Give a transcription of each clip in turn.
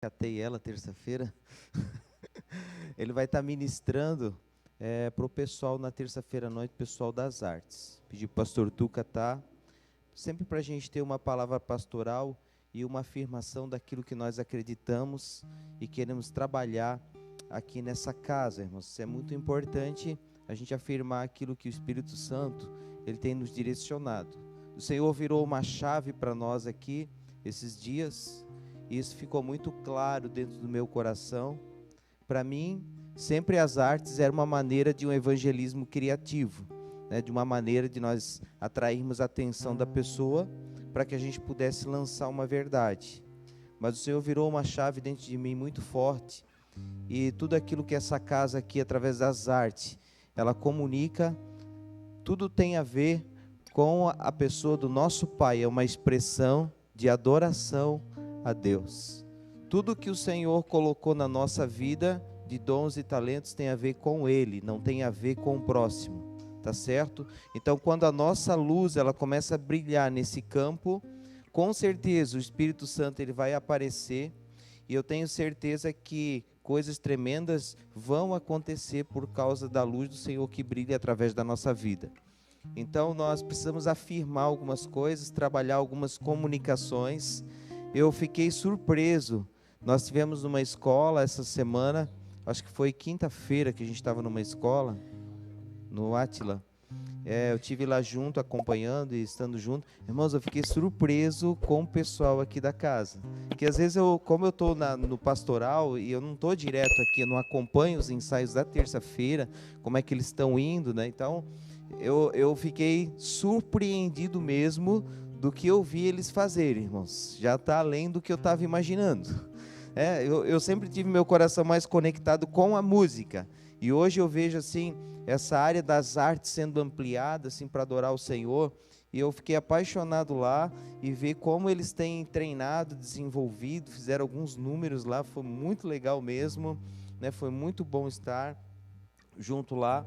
Catei ela terça-feira. Ele vai estar ministrando para o pessoal na terça-feira à noite, pessoal das artes. Pedi para o pastor Tuca estar, sempre para a gente ter uma palavra pastoral e uma afirmação daquilo que nós acreditamos e queremos trabalhar aqui nessa casa, irmãos. Isso é muito importante, a gente afirmar aquilo que o Espírito Santo ele tem nos direcionado. O Senhor virou uma chave para nós aqui esses dias, e isso ficou muito claro dentro do meu coração. Para mim, sempre as artes eram uma maneira de um evangelismo criativo, né? De uma maneira de nós atrairmos a atenção da pessoa para que a gente pudesse lançar uma verdade. Mas o Senhor virou uma chave dentro de mim muito forte, e tudo aquilo que essa casa aqui, através das artes, ela comunica, tudo tem a ver com a pessoa do nosso Pai, é uma expressão de adoração a Deus. Tudo que o Senhor colocou na nossa vida, de dons e talentos, tem a ver com Ele, não tem a ver com o próximo, tá certo? Então, quando a nossa luz, ela começa a brilhar nesse campo, com certeza o Espírito Santo ele vai aparecer, e eu tenho certeza que coisas tremendas vão acontecer por causa da luz do Senhor que brilha através da nossa vida. Então, nós precisamos afirmar algumas coisas, trabalhar algumas comunicações. Eu fiquei surpreso. Nós tivemos numa escola essa semana, acho que foi quinta-feira que a gente estava numa escola, no Átila. Eu estive lá junto, acompanhando e estando junto. Irmãos, eu fiquei surpreso com o pessoal aqui da casa. Que às vezes, como eu estou no pastoral e eu não estou direto aqui, eu não acompanho os ensaios da terça-feira, como é que eles estão indo, né? Então, eu fiquei surpreendido mesmo do que eu vi eles fazerem, irmãos. Já está além do que eu estava imaginando. Eu sempre tive meu coração mais conectado com a música. E hoje eu vejo assim, essa área das artes sendo ampliada assim, para adorar o Senhor. E eu fiquei apaixonado lá e ver como eles têm treinado, desenvolvido, fizeram alguns números lá, foi muito legal mesmo, né? Foi muito bom estar junto lá.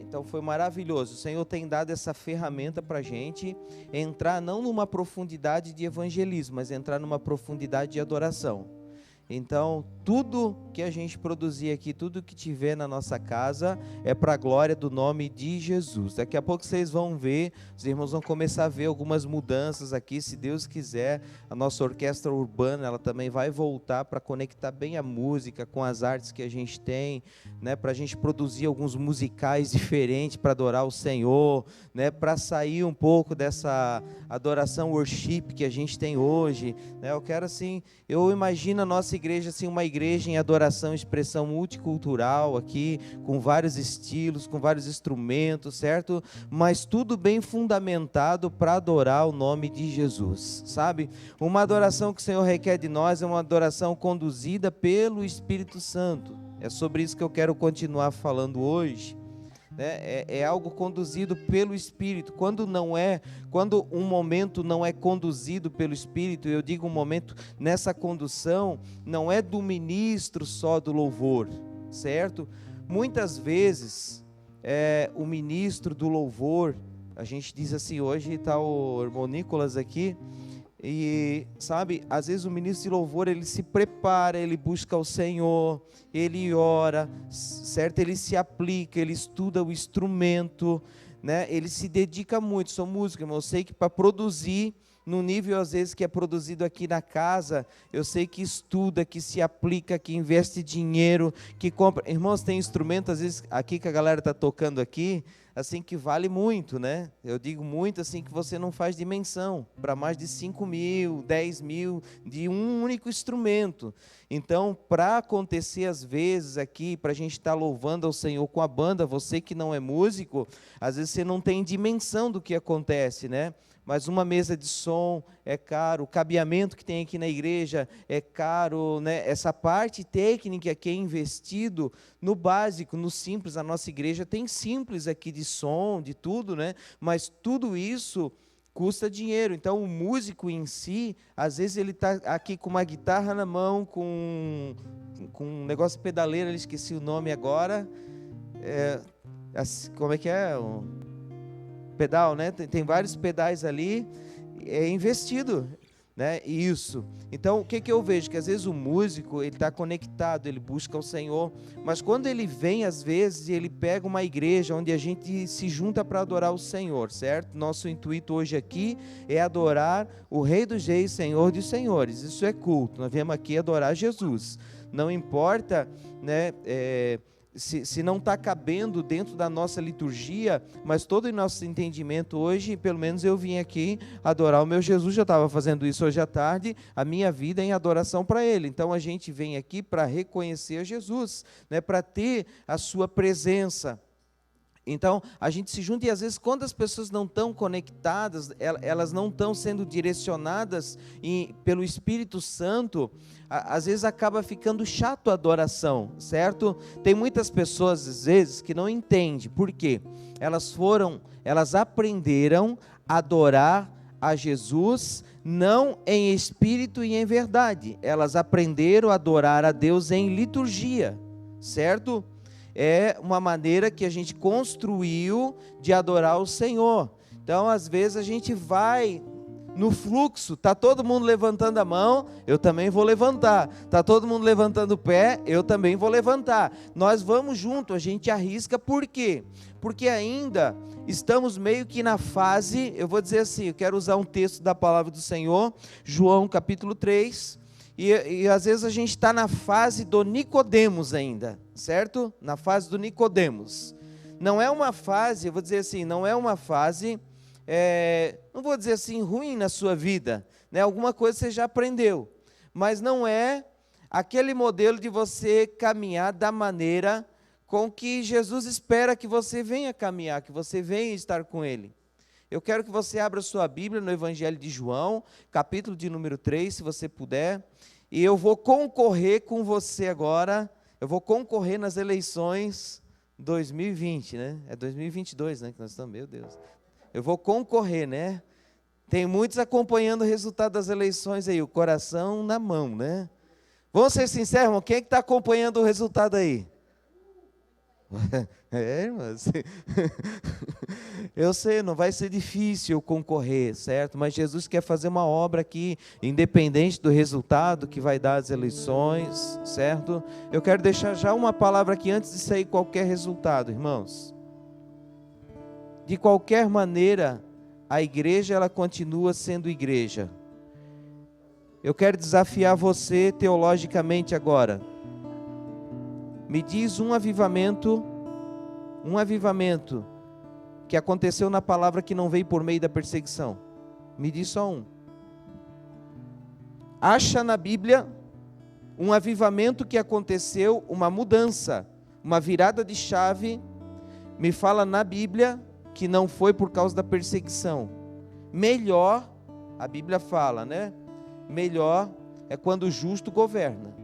Então foi maravilhoso. O Senhor tem dado essa ferramenta para a gente entrar não numa profundidade de evangelismo, mas entrar numa profundidade de adoração. Então, tudo que a gente produzir aqui, tudo que tiver na nossa casa, é para a glória do nome de Jesus. Daqui a pouco vocês vão ver, os irmãos vão começar a ver algumas mudanças aqui, se Deus quiser. A nossa orquestra urbana, ela também vai voltar para conectar bem a música com as artes que a gente tem, né, para a gente produzir alguns musicais diferentes para adorar o Senhor, né, para sair um pouco dessa adoração worship que a gente tem hoje, né? Eu quero assim, eu imagino a nossa igreja assim, uma igreja em adoração, expressão multicultural aqui, com vários estilos, com vários instrumentos, certo? Mas tudo bem fundamentado para adorar o nome de Jesus, sabe? Uma adoração que o Senhor requer de nós é uma adoração conduzida pelo Espírito Santo. É sobre isso que eu quero continuar falando hoje. É algo conduzido pelo Espírito. Quando um momento não é conduzido pelo Espírito, eu digo um momento, nessa condução, não é do ministro só do louvor, certo? Muitas vezes, o ministro do louvor, a gente diz assim, hoje está o irmão Nicolas aqui, e sabe, às vezes o ministro de louvor, ele se prepara, ele busca o Senhor, ele ora, certo? Ele se aplica, ele estuda o instrumento, né? Ele se dedica muito. Sou músico, irmão, eu sei que para produzir no nível às vezes que é produzido aqui na casa, eu sei que estuda, que se aplica, que investe dinheiro, que compra. Irmãos, tem instrumento às vezes aqui que a galera está tocando aqui, assim, que vale muito, né? Eu digo muito assim, que você não faz dimensão, para mais de 5 mil, 10 mil, de um único instrumento. Então, para acontecer às vezes aqui, para a gente estar louvando ao Senhor com a banda, você que não é músico, às vezes você não tem dimensão do que acontece, né? Mas uma mesa de som é caro, o cabeamento que tem aqui na igreja é caro, né? Essa parte técnica que é investido no básico, no simples. A nossa igreja tem simples aqui de som, de tudo, né? Mas tudo isso custa dinheiro. Então o músico em si, às vezes ele está aqui com uma guitarra na mão, com um negócio de pedaleira, eu esqueci o nome agora, como é que é? Pedal, né? Tem vários pedais ali, é investido. né? Isso. Então, o que eu vejo? Que às vezes o músico, ele está conectado, ele busca o Senhor, mas quando ele vem, às vezes, ele pega uma igreja onde a gente se junta para adorar o Senhor, certo? Nosso intuito hoje aqui é adorar o Rei dos Reis, Senhor dos Senhores. Isso é culto. Nós viemos aqui adorar Jesus. Não importa, né, se não está cabendo dentro da nossa liturgia, mas todo o nosso entendimento hoje, pelo menos eu vim aqui adorar o meu Jesus, já estava fazendo isso hoje à tarde, a minha vida em adoração para Ele. Então a gente vem aqui para reconhecer a Jesus, né, para ter a sua presença. Então, a gente se junta e às vezes quando as pessoas não estão conectadas, elas não estão sendo direcionadas pelo Espírito Santo, às vezes acaba ficando chato a adoração, certo? Tem muitas pessoas às vezes que não entendem, por quê? Elas aprenderam a adorar a Jesus não em espírito e em verdade, elas aprenderam a adorar a Deus em liturgia, certo? É uma maneira que a gente construiu de adorar o Senhor. Então, às vezes, a gente vai no fluxo, está todo mundo levantando a mão, eu também vou levantar. Está todo mundo levantando o pé, eu também vou levantar. Nós vamos junto, a gente arrisca, por quê? Porque ainda estamos meio que na fase, eu vou dizer assim, eu quero usar um texto da palavra do Senhor, João capítulo 3, e às vezes a gente está na fase do Nicodemos ainda, certo? Na fase do Nicodemos. Não é uma fase, eu vou dizer assim, não é uma fase, não vou dizer assim, ruim na sua vida, né? Alguma coisa você já aprendeu, mas não é aquele modelo de você caminhar da maneira com que Jesus espera que você venha caminhar, que você venha estar com Ele. Eu quero que você abra sua Bíblia no Evangelho de João, capítulo de número 3, se você puder. E eu vou concorrer com você agora, eu vou concorrer nas eleições 2020, né? É 2022, né, que nós estamos, meu Deus. Eu vou concorrer, né? Tem muitos acompanhando o resultado das eleições aí, o coração na mão, né? Vamos ser sinceros, irmão, quem é que está acompanhando o resultado aí? Irmãos, eu sei, não vai ser difícil concorrer, certo? Mas Jesus quer fazer uma obra aqui, independente do resultado que vai dar as eleições, certo? Eu quero deixar já uma palavra aqui antes de sair qualquer resultado, irmãos. De qualquer maneira, a igreja ela continua sendo igreja. Eu quero desafiar você teologicamente agora. Me diz um avivamento que aconteceu na palavra que não veio por meio da perseguição. Me diz só um. Acha na Bíblia um avivamento que aconteceu, uma mudança, uma virada de chave. Me fala na Bíblia que não foi por causa da perseguição. Melhor, a Bíblia fala, né? Melhor é quando o justo governa.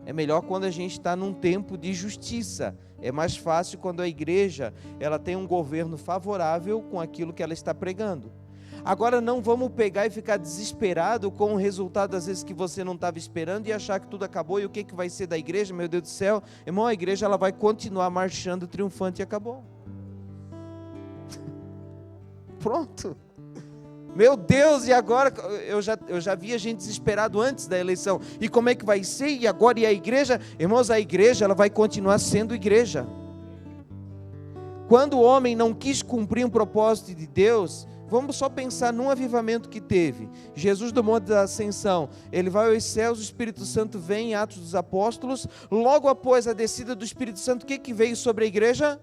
É melhor quando a gente está num tempo de justiça. É mais fácil quando a igreja ela tem um governo favorável com aquilo que ela está pregando. Agora não vamos pegar e ficar desesperado com o resultado às vezes que você não estava esperando e achar que tudo acabou e o que vai ser da igreja, meu Deus do céu. Irmão, a igreja ela vai continuar marchando triunfante e acabou. Pronto. Meu Deus, e agora? Eu já via gente desesperado antes da eleição. E como é que vai ser? E agora? E a igreja? Irmãos, a igreja ela vai continuar sendo igreja. Quando o homem não quis cumprir um propósito de Deus, vamos só pensar num avivamento que teve. Jesus do Monte da Ascensão, ele vai aos céus, o Espírito Santo vem em Atos dos Apóstolos. Logo após a descida do Espírito Santo, o que veio sobre a igreja?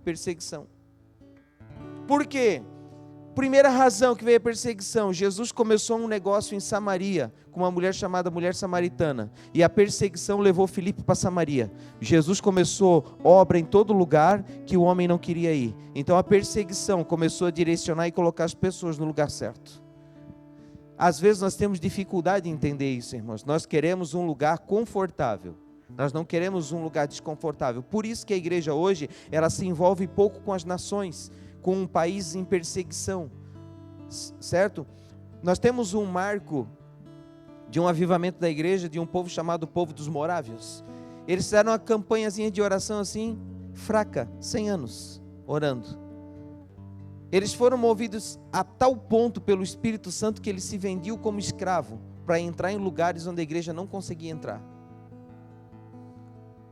Perseguição. Por quê? Primeira razão que veio a perseguição, Jesus começou um negócio em Samaria, com uma mulher chamada mulher samaritana, e a perseguição levou Filipe para Samaria. Jesus começou obra em todo lugar que o homem não queria ir, então a perseguição começou a direcionar e colocar as pessoas no lugar certo. Às vezes nós temos dificuldade em entender isso, irmãos, nós queremos um lugar confortável, nós não queremos um lugar desconfortável, por isso que a igreja hoje, ela se envolve pouco com as nações, com um país em perseguição, certo? Nós temos um marco de um avivamento da igreja, de um povo chamado povo dos morávios. Eles fizeram uma campanhazinha de oração assim, fraca, 100 anos, orando. Eles foram movidos a tal ponto pelo Espírito Santo que eles se vendiam como escravo para entrar em lugares onde a igreja não conseguia entrar.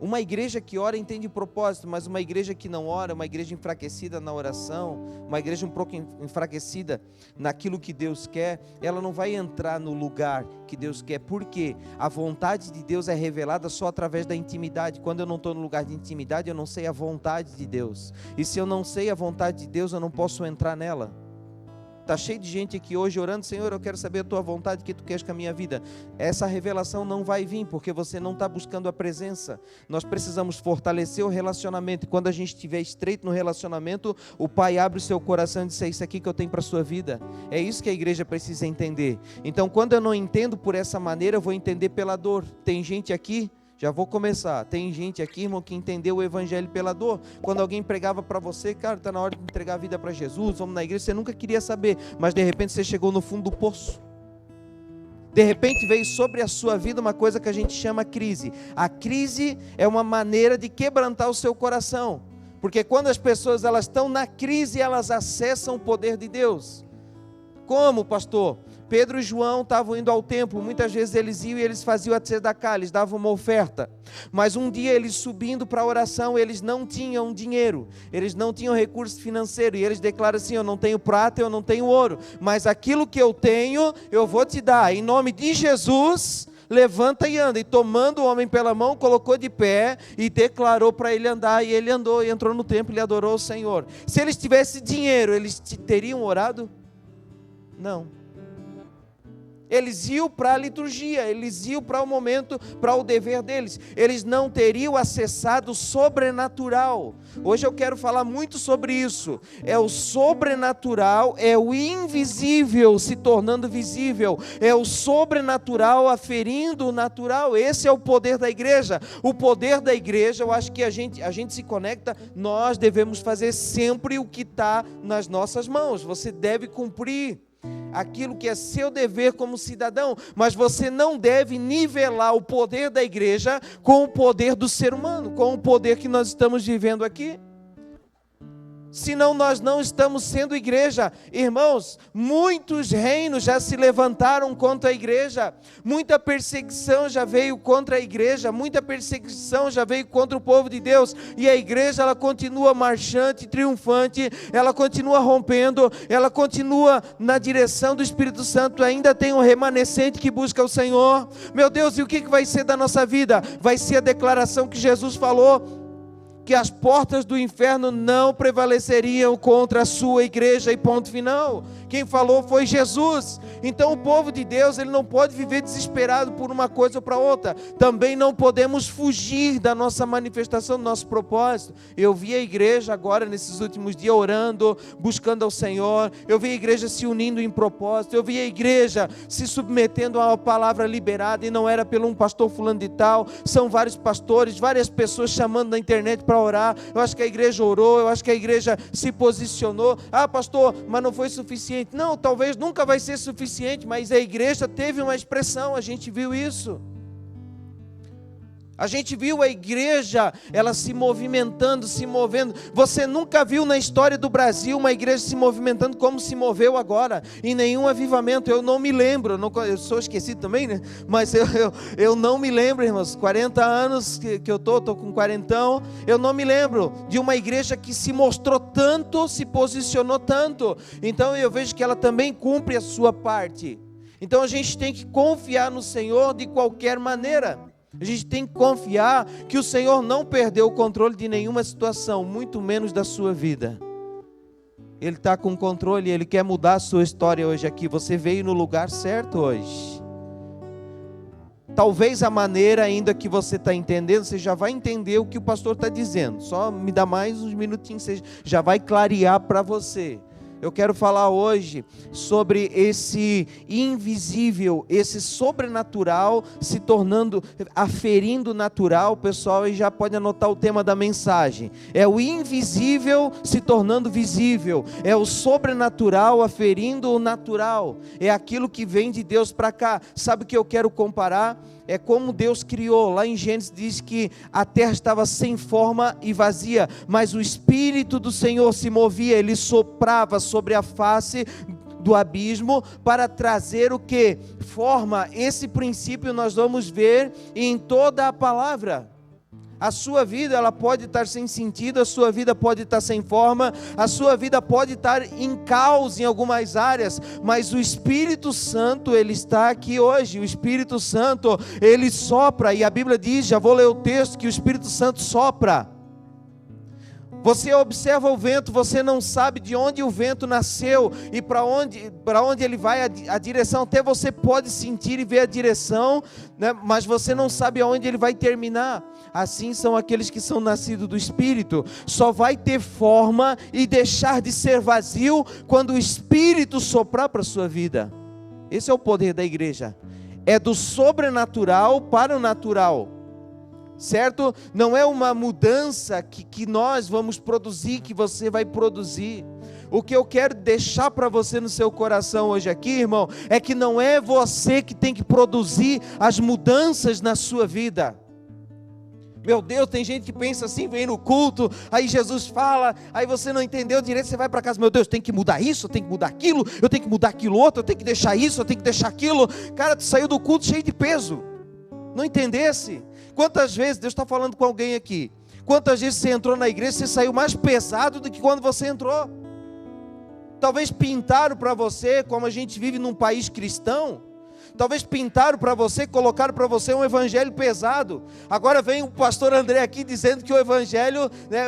Uma igreja que ora entende propósito, mas uma igreja que não ora, uma igreja enfraquecida na oração, uma igreja um pouco enfraquecida naquilo que Deus quer, ela não vai entrar no lugar que Deus quer. Por quê? A vontade de Deus é revelada só através da intimidade. Quando eu não estou no lugar de intimidade, eu não sei a vontade de Deus. E se eu não sei a vontade de Deus, eu não posso entrar nela. Está cheio de gente aqui hoje orando: Senhor, eu quero saber a tua vontade, o que tu queres com a minha vida. Essa revelação não vai vir, porque você não está buscando a presença. Nós precisamos fortalecer o relacionamento, e quando a gente estiver estreito no relacionamento, o Pai abre o seu coração e diz: é isso aqui que eu tenho para a sua vida. É isso que a igreja precisa entender. Então, quando eu não entendo por essa maneira, eu vou entender pela dor. Tem gente aqui, já vou começar, tem gente aqui, irmão, que entendeu o evangelho pela dor. Quando alguém pregava para você: cara, está na hora de entregar a vida para Jesus, vamos na igreja, você nunca queria saber, mas de repente você chegou no fundo do poço. De repente veio sobre a sua vida uma coisa que a gente chama crise. A crise é uma maneira de quebrantar o seu coração, porque quando as pessoas elas estão na crise, elas acessam o poder de Deus. Como, pastor? Pedro e João estavam indo ao templo, muitas vezes eles iam e eles faziam a tzedakah, eles davam uma oferta, mas um dia eles subindo para a oração, eles não tinham dinheiro, eles não tinham recurso financeiro, e eles declaram assim: eu não tenho prata, eu não tenho ouro, mas aquilo que eu tenho, eu vou te dar, em nome de Jesus, levanta e anda. E tomando o homem pela mão, colocou de pé e declarou para ele andar, e ele andou e entrou no templo e adorou o Senhor. Se eles tivessem dinheiro, eles teriam orado? Não. Eles iam para a liturgia, eles iam para o momento, para o dever deles. Eles não teriam acessado o sobrenatural. Hoje eu quero falar muito sobre isso. É o sobrenatural, é o invisível se tornando visível. É o sobrenatural aferindo o natural. Esse é o poder da igreja. O poder da igreja, eu acho que a gente se conecta. Nós devemos fazer sempre o que está nas nossas mãos. Você deve cumprir aquilo que é seu dever como cidadão, mas você não deve nivelar o poder da igreja com o poder do ser humano, com o poder que nós estamos vivendo aqui. Senão nós não estamos sendo igreja. Irmãos, muitos reinos já se levantaram contra a igreja, muita perseguição já veio contra a igreja, muita perseguição já veio contra o povo de Deus, e a igreja ela continua marchante, triunfante, ela continua rompendo, ela continua na direção do Espírito Santo. Ainda tem um remanescente que busca o Senhor. Meu Deus, e o que vai ser da nossa vida? Vai ser a declaração que Jesus falou, que as portas do inferno não prevaleceriam contra a sua igreja, e ponto final. Quem falou foi Jesus. Então o povo de Deus, ele não pode viver desesperado por uma coisa ou para outra. Também não podemos fugir da nossa manifestação, do nosso propósito. Eu vi a igreja agora nesses últimos dias orando, buscando ao Senhor. Eu vi a igreja se unindo em propósito. Eu vi a igreja se submetendo a uma palavra liberada, e não era pelo um pastor fulano de tal. São vários pastores, várias pessoas chamando na internet para orar. Eu acho que a igreja orou, eu acho que a igreja se posicionou. Ah, pastor, mas não foi suficiente. Não, talvez nunca vai ser suficiente, mas a igreja teve uma expressão, a gente viu isso. A gente viu a igreja, ela se movimentando, se movendo. Você nunca viu na história do Brasil uma igreja se movimentando como se moveu agora, em nenhum avivamento. Eu não me lembro, eu sou esquecido também, né? Mas eu não me lembro, irmãos, 40 anos que eu estou com 40, eu não me lembro de uma igreja que se mostrou tanto, se posicionou tanto. Então eu vejo que ela também cumpre a sua parte. Então a gente tem que confiar no Senhor de qualquer maneira. A gente tem que confiar que o Senhor não perdeu o controle de nenhuma situação, muito menos da sua vida. Ele está com controle, Ele quer mudar a sua história hoje aqui. Você veio no lugar certo hoje. Talvez a maneira ainda que você está entendendo, você já vai entender o que o pastor está dizendo. Só me dá mais uns minutinhos, você já vai clarear para você. Eu quero falar hoje sobre esse invisível, esse sobrenatural se tornando, aferindo natural, pessoal, e já pode anotar o tema da mensagem. É o invisível se tornando visível, é o sobrenatural aferindo o natural, é aquilo que vem de Deus para cá. Sabe o que eu quero comparar? É como Deus criou. Lá em Gênesis diz que a terra estava sem forma e vazia, mas o Espírito do Senhor se movia, Ele soprava sobre a face do abismo, para trazer o que? Forma. Esse princípio nós vamos ver em toda a palavra. A sua vida, ela pode estar sem sentido, a sua vida pode estar sem forma, a sua vida pode estar em caos em algumas áreas, mas o Espírito Santo, ele está aqui hoje. O Espírito Santo, ele sopra, e a Bíblia diz, já vou ler o texto, que o Espírito Santo sopra. Você observa o vento, você não sabe de onde o vento nasceu e para onde ele vai, a direção. Até você pode sentir e ver a direção, né? Mas você não sabe aonde ele vai terminar. Assim são aqueles que são nascidos do Espírito. Só vai ter forma e deixar de ser vazio quando o Espírito soprar para a sua vida. Esse é o poder da igreja. É do sobrenatural para o natural. Certo? Não é uma mudança que nós vamos produzir, que você vai produzir. O que eu quero deixar para você no seu coração hoje aqui, irmão, é que não é você que tem que produzir as mudanças na sua vida. Meu Deus, tem gente que pensa assim, vem no culto, aí Jesus fala, aí você não entendeu direito, você vai para casa, meu Deus, tem que mudar isso, eu tenho que mudar aquilo, eu tenho que mudar aquilo outro, eu tenho que deixar isso, eu tenho que deixar aquilo. Cara, tu saiu do culto cheio de peso, não entendesse? Quantas vezes, Deus está falando com alguém aqui, quantas vezes você entrou na igreja, você saiu mais pesado do que quando você entrou? Talvez pintaram para você, como a gente vive num país cristão, talvez pintaram para você, colocaram para você um evangelho pesado. Agora vem o pastor André aqui dizendo que o evangelho, né,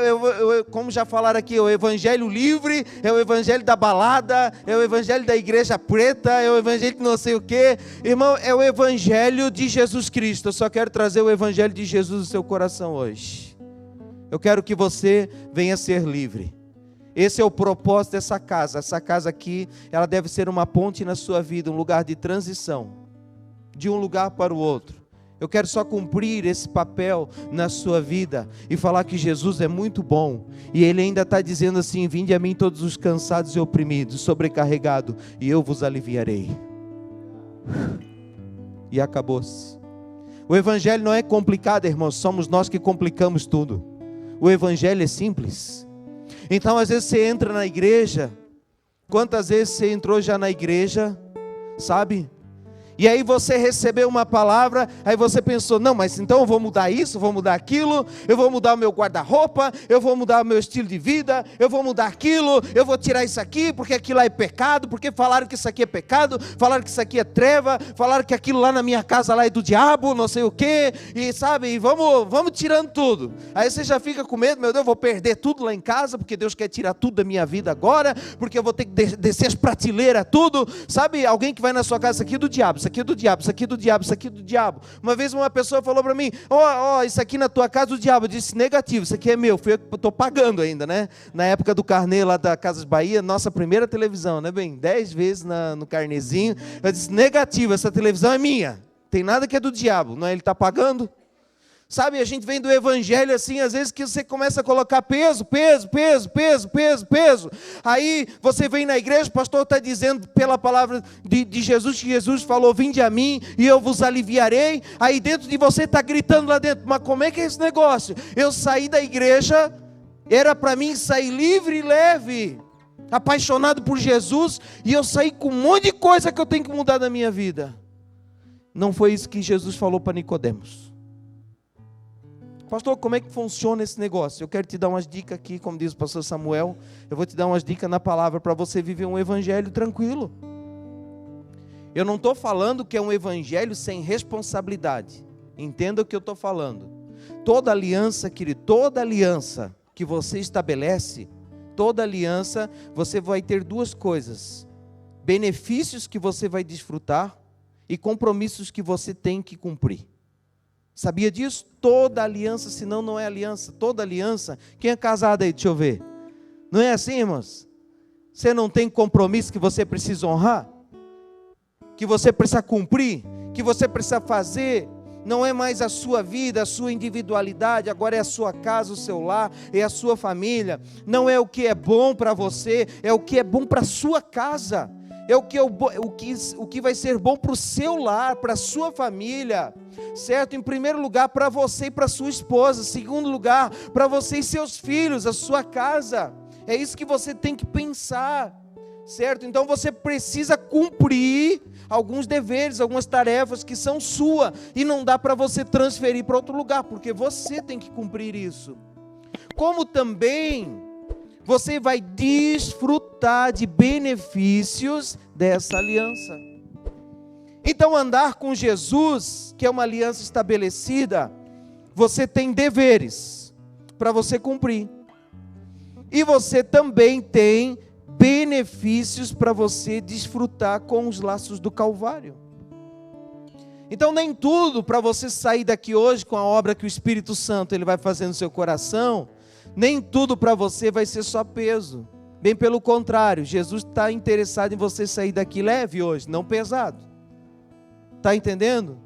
como já falaram aqui, é o evangelho livre, é o evangelho da balada, é o evangelho da igreja preta, é o evangelho de não sei o que. Irmão, é o evangelho de Jesus Cristo. Eu só quero trazer o evangelho de Jesus no seu coração hoje. Eu quero que você venha ser livre. Esse é o propósito dessa casa. Essa casa aqui, ela deve ser uma ponte na sua vida, um lugar de transição, de um lugar para o outro. Eu quero só cumprir esse papel na sua vida e falar que Jesus é muito bom. E Ele ainda está dizendo assim, vinde a mim todos os cansados e oprimidos, sobrecarregados, e eu vos aliviarei. E acabou-se. O Evangelho não é complicado, irmãos, somos nós que complicamos tudo. O Evangelho é simples. Então às vezes você entra na igreja, quantas vezes você entrou já na igreja, sabe? E aí você recebeu uma palavra, aí você pensou, não, mas então eu vou mudar isso, vou mudar aquilo, eu vou mudar o meu guarda-roupa, eu vou mudar o meu estilo de vida, eu vou mudar aquilo, eu vou tirar isso aqui, porque aquilo lá é pecado, porque falaram que isso aqui é pecado, falaram que isso aqui é treva, falaram que aquilo lá na minha casa lá é do diabo, não sei o quê, e sabe, e vamos tirando tudo. Aí você já fica com medo, meu Deus, eu vou perder tudo lá em casa, porque Deus quer tirar tudo da minha vida agora, porque eu vou ter que descer as prateleiras, tudo, sabe, alguém que vai na sua casa, isso aqui é do diabo, isso aqui é do diabo, isso aqui é do diabo, isso aqui é do diabo. Uma vez uma pessoa falou para mim, isso aqui na tua casa do diabo. Eu disse, negativo, isso aqui é meu, fui eu que estou pagando ainda, né? Na época do carnê lá da Casas Bahia, nossa primeira televisão, né, bem, 10 vezes no carnezinho. Eu disse, negativo, essa televisão é minha, tem nada que é do diabo, não é? Ele está pagando. Sabe, a gente vem do evangelho assim, às vezes que você começa a colocar peso. Aí você vem na igreja, o pastor está dizendo pela palavra de Jesus, que Jesus falou, vinde a mim e eu vos aliviarei. Aí dentro de você está gritando lá dentro, mas como é que é esse negócio? Eu saí da igreja, era para mim sair livre e leve, apaixonado por Jesus, e eu saí com um monte de coisa que eu tenho que mudar na minha vida. Não foi isso que Jesus falou para Nicodemos. Pastor, como é que funciona esse negócio? Eu quero te dar umas dicas aqui, como diz o pastor Samuel. Eu vou te dar umas dicas na palavra para você viver um evangelho tranquilo. Eu não estou falando que é um evangelho sem responsabilidade. Entenda o que eu estou falando. Toda aliança, querido, toda aliança que você estabelece, toda aliança, você vai ter duas coisas. Benefícios que você vai desfrutar e compromissos que você tem que cumprir. Sabia disso? Toda aliança, senão não é aliança. Toda aliança, quem é casado aí, deixa eu ver. Não é assim, irmãos? Você não tem compromisso que você precisa honrar? Que você precisa cumprir? Que você precisa fazer? Não é mais a sua vida, a sua individualidade, agora é a sua casa, o seu lar, é a sua família. Não é o que é bom para você, é o que é bom para a sua casa. É o que vai ser bom para o seu lar, para a sua família, certo? Em primeiro lugar, para você e para sua esposa. Em segundo lugar, para você e seus filhos, a sua casa. É isso que você tem que pensar. certo? Então você precisa cumprir alguns deveres, algumas tarefas que são suas, e não dá para você transferir para outro lugar, porque você tem que cumprir isso. Como também você vai desfrutar de benefícios dessa aliança. Então, andar com Jesus, que é uma aliança estabelecida, você tem deveres para você cumprir. E você também tem benefícios para você desfrutar com os laços do Calvário. Então, nem tudo para você sair daqui hoje com a obra que o Espírito Santo ele vai fazer no seu coração, nem tudo para você vai ser só peso. Bem pelo contrário, Jesus está interessado em você sair daqui leve hoje, não pesado. Está entendendo?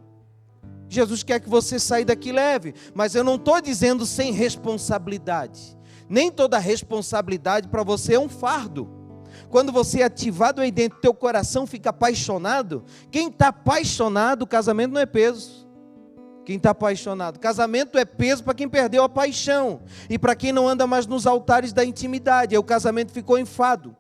Jesus quer que você saia daqui leve, mas eu não estou dizendo sem responsabilidade. Nem toda responsabilidade para você é um fardo. Quando você é ativado aí dentro do teu coração, fica apaixonado. Quem está apaixonado, o casamento não é peso. Quem está apaixonado, casamento é peso para quem perdeu a paixão. E para quem não anda mais nos altares da intimidade, aí o casamento ficou enfado.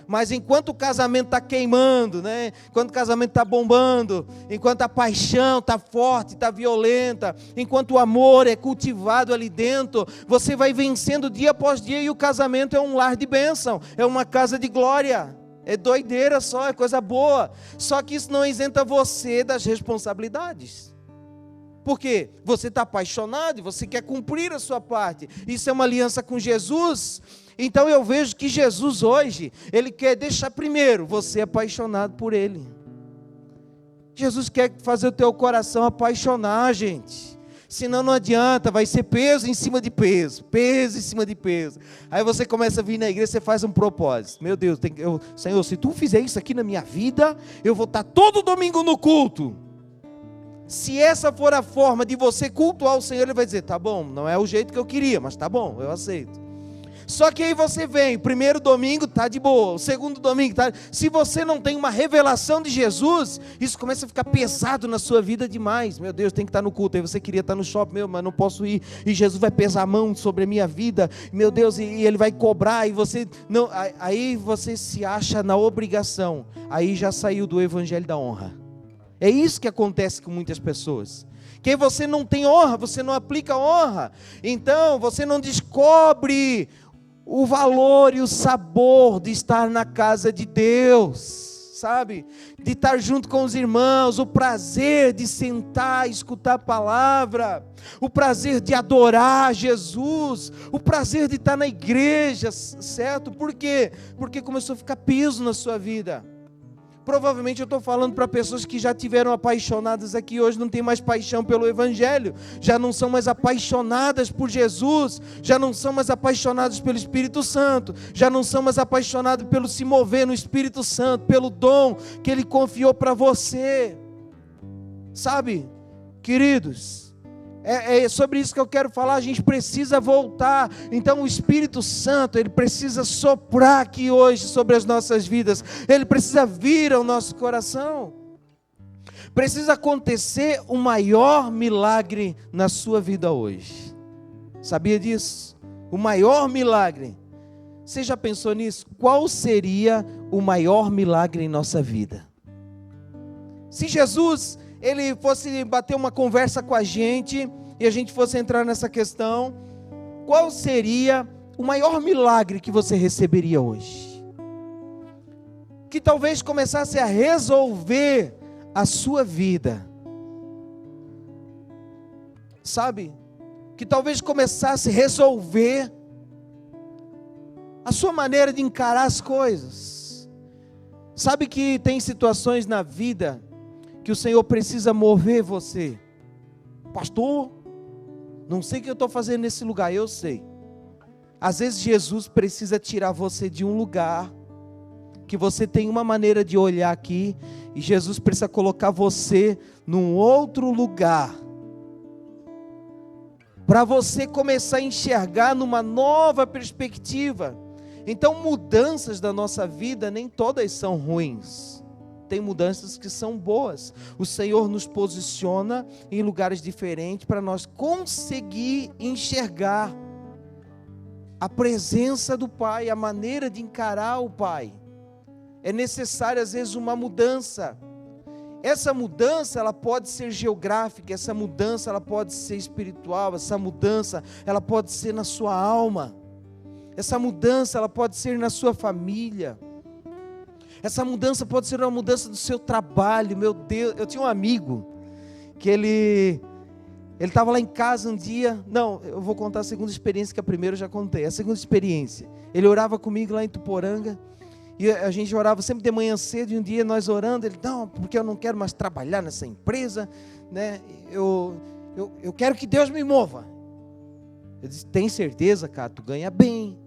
Mas enquanto o casamento está queimando, né? Enquanto o casamento está bombando, enquanto a paixão está forte, está violenta, enquanto o amor é cultivado ali dentro, você vai vencendo dia após dia, e o casamento é um lar de bênção, é uma casa de glória, é doideira só, é coisa boa. Só que isso não isenta você das responsabilidades. Por quê? Você está apaixonado e você quer cumprir a sua parte. Isso é uma aliança com Jesus. Então eu vejo que Jesus hoje, Ele quer deixar primeiro você apaixonado por Ele. Jesus quer fazer o teu coração apaixonar, gente. Senão não adianta, vai ser peso em cima de peso, peso em cima de peso. Aí você começa a vir na igreja, você faz um propósito. Meu Deus, Senhor, se Tu fizer isso aqui na minha vida, eu vou estar todo domingo no culto. Se essa for a forma de você cultuar o Senhor, Ele vai dizer, tá bom, não é o jeito que eu queria, mas tá bom, eu aceito. Só que aí você vem, primeiro domingo tá de boa, o segundo domingo tá... Se você não tem uma revelação de Jesus, isso começa a ficar pesado na sua vida demais. Meu Deus, tem que estar no culto. Aí você queria estar no shopping, mas não posso ir, e Jesus vai pesar a mão sobre a minha vida, meu Deus, e Ele vai cobrar, e você não... Aí você se acha na obrigação, aí já saiu do evangelho da honra. É isso que acontece com muitas pessoas. Que você não tem honra, você não aplica honra, então você não descobre o valor e o sabor de estar na casa de Deus, sabe? De estar junto com os irmãos, o prazer de sentar, escutar a palavra, o prazer de adorar Jesus, o prazer de estar na igreja, certo? Por quê? Porque começou a ficar peso na sua vida. Provavelmente eu estou falando para pessoas que já tiveram apaixonadas aqui, hoje não tem mais paixão pelo Evangelho, já não são mais apaixonadas por Jesus, já não são mais apaixonadas pelo Espírito Santo, já não são mais apaixonadas pelo se mover no Espírito Santo, pelo dom que Ele confiou para você, sabe, queridos? É sobre isso que eu quero falar. A gente precisa voltar. Então o Espírito Santo, Ele precisa soprar aqui hoje sobre as nossas vidas. Ele precisa vir ao nosso coração. Precisa acontecer o maior milagre na sua vida hoje. Sabia disso? O maior milagre. Você já pensou nisso? Qual seria o maior milagre em nossa vida? Se Jesus... Ele fosse bater uma conversa com a gente, e a gente fosse entrar nessa questão, qual seria o maior milagre que você receberia hoje? Que talvez começasse a resolver a sua vida, sabe? Que talvez começasse a resolver a sua maneira de encarar as coisas. Sabe que tem situações na vida que o Senhor precisa mover você. Pastor, não sei o que eu estou fazendo nesse lugar. Eu sei. Às vezes Jesus precisa tirar você de um lugar que você tem uma maneira de olhar aqui, e Jesus precisa colocar você num outro lugar, para você começar a enxergar numa nova perspectiva. Então, mudanças da nossa vida, nem todas são ruins. Tem mudanças que são boas. O Senhor nos posiciona em lugares diferentes para nós conseguir enxergar a presença do Pai, a maneira de encarar o Pai. É necessário às vezes uma mudança. Essa mudança, ela pode ser geográfica, essa mudança, ela pode ser espiritual, essa mudança, ela pode ser na sua alma. Essa mudança, ela pode ser na sua família. Essa mudança pode ser uma mudança do seu trabalho. Meu Deus, eu tinha um amigo que ele estava lá em casa um dia. Não, eu vou contar a segunda experiência, que a primeira eu já contei. A segunda experiência, ele orava comigo lá em Tuporanga. E a gente orava sempre de manhã cedo, e um dia nós orando, ele, não, porque eu não quero mais trabalhar nessa empresa, né? Eu quero que Deus me mova. Eu disse, tem certeza, cara, tu ganha bem.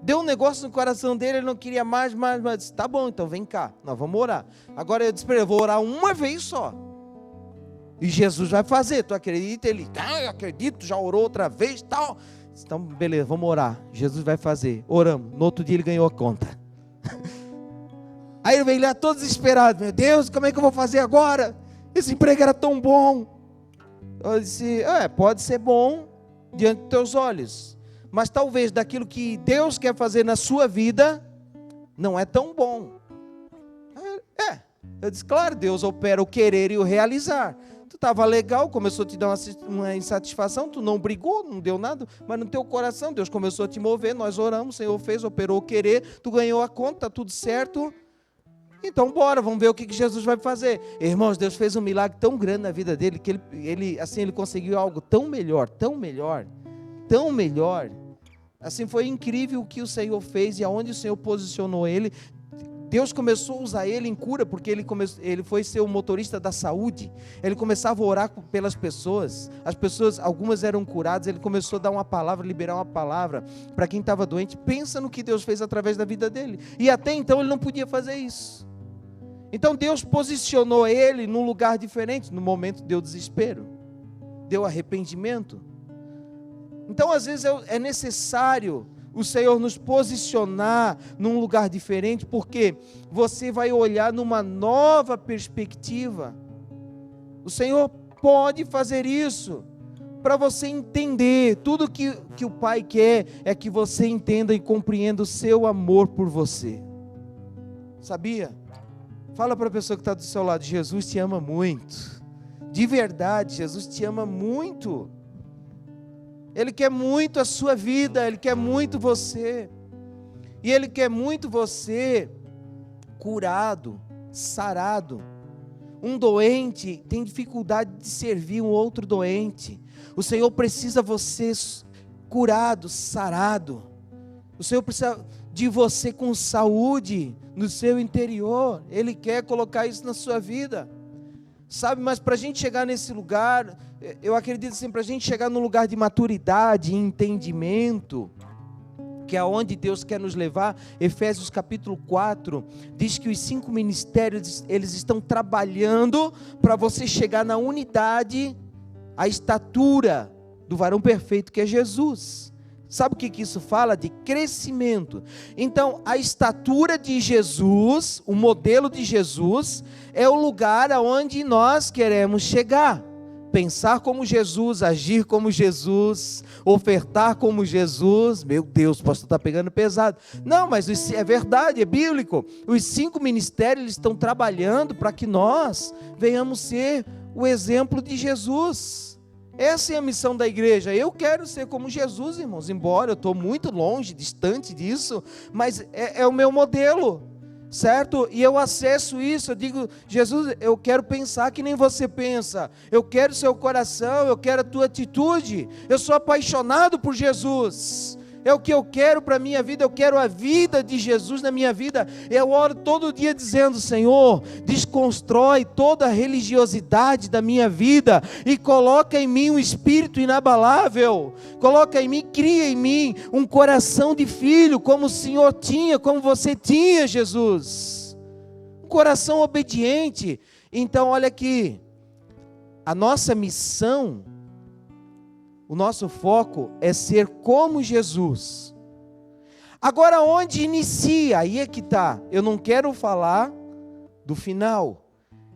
Deu um negócio no coração dele, ele não queria mais, mas disse, tá bom, então vem cá, nós vamos orar. Agora eu disse para ele, eu vou orar uma vez só. E Jesus vai fazer, tu acredita? Ele, eu acredito, já orou outra vez, tal. Então, beleza, vamos orar, Jesus vai fazer. Oramos, no outro dia ele ganhou a conta. Aí ele veio lá todo desesperado, meu Deus, como é que eu vou fazer agora? Esse emprego era tão bom. Eu disse, pode ser bom diante dos teus olhos, mas talvez daquilo que Deus quer fazer na sua vida, não é tão bom. Eu disse, claro, Deus opera o querer e o realizar. Tu estava legal, começou a te dar uma insatisfação, tu não brigou, não deu nada, mas no teu coração Deus começou a te mover, nós oramos, o Senhor fez, operou o querer, tu ganhou a conta, está tudo certo. Então bora, vamos ver o que Jesus vai fazer. Irmãos, Deus fez um milagre tão grande na vida dele, que ele conseguiu algo tão melhor, tão melhor, tão melhor. Assim, foi incrível o que o Senhor fez e aonde o Senhor posicionou ele. Deus começou a usar ele em cura, porque ele foi ser o motorista da saúde. Ele começava a orar pelas pessoas. As pessoas, algumas eram curadas. Ele começou a dar uma palavra, liberar uma palavra para quem estava doente. Pensa no que Deus fez através da vida dele. E até então ele não podia fazer isso. Então Deus posicionou ele num lugar diferente. No momento deu desespero, deu arrependimento. Então às vezes é necessário o Senhor nos posicionar num lugar diferente, porque você vai olhar numa nova perspectiva. O Senhor pode fazer isso, para você entender. Tudo que o Pai quer é que você entenda e compreenda o seu amor por você. Sabia? Fala para a pessoa que está do seu lado, Jesus te ama muito. De verdade, Jesus te ama muito. Ele quer muito a sua vida, Ele quer muito você. E Ele quer muito você curado, sarado. Um doente tem dificuldade de servir um outro doente. O Senhor precisa você curado, sarado. O Senhor precisa de você com saúde no seu interior. Ele quer colocar isso na sua vida. Sabe, mas para a gente chegar nesse lugar, eu acredito assim, para a gente chegar num lugar de maturidade e entendimento, que é onde Deus quer nos levar, Efésios capítulo 4, diz que os 5 ministérios, eles estão trabalhando para você chegar na unidade, a estatura do varão perfeito que é Jesus. Sabe o que isso fala? De crescimento. Então, a estatura de Jesus, o modelo de Jesus, é o lugar aonde nós queremos chegar. Pensar como Jesus, agir como Jesus, ofertar como Jesus. Meu Deus, o pastor está pegando pesado. Não, mas isso é verdade, é bíblico. Os 5 ministérios eles estão trabalhando para que nós venhamos ser o exemplo de Jesus. Essa é a missão da igreja. Eu quero ser como Jesus, irmãos, embora eu estou muito longe, distante disso, mas é o meu modelo, certo? E eu acesso isso, eu digo, Jesus, eu quero pensar que nem você pensa, eu quero seu coração, eu quero a tua atitude, eu sou apaixonado por Jesus. É o que eu quero para a minha vida, eu quero a vida de Jesus na minha vida. Eu oro todo dia dizendo, Senhor, desconstrói toda a religiosidade da minha vida e coloca em mim um espírito inabalável. Coloca em mim, cria em mim um coração de filho, como o Senhor tinha, como você tinha, Jesus. Um coração obediente. Então olha aqui, a nossa missão, o nosso foco é ser como Jesus. Agora onde inicia? Aí é que está. Eu não quero falar do final.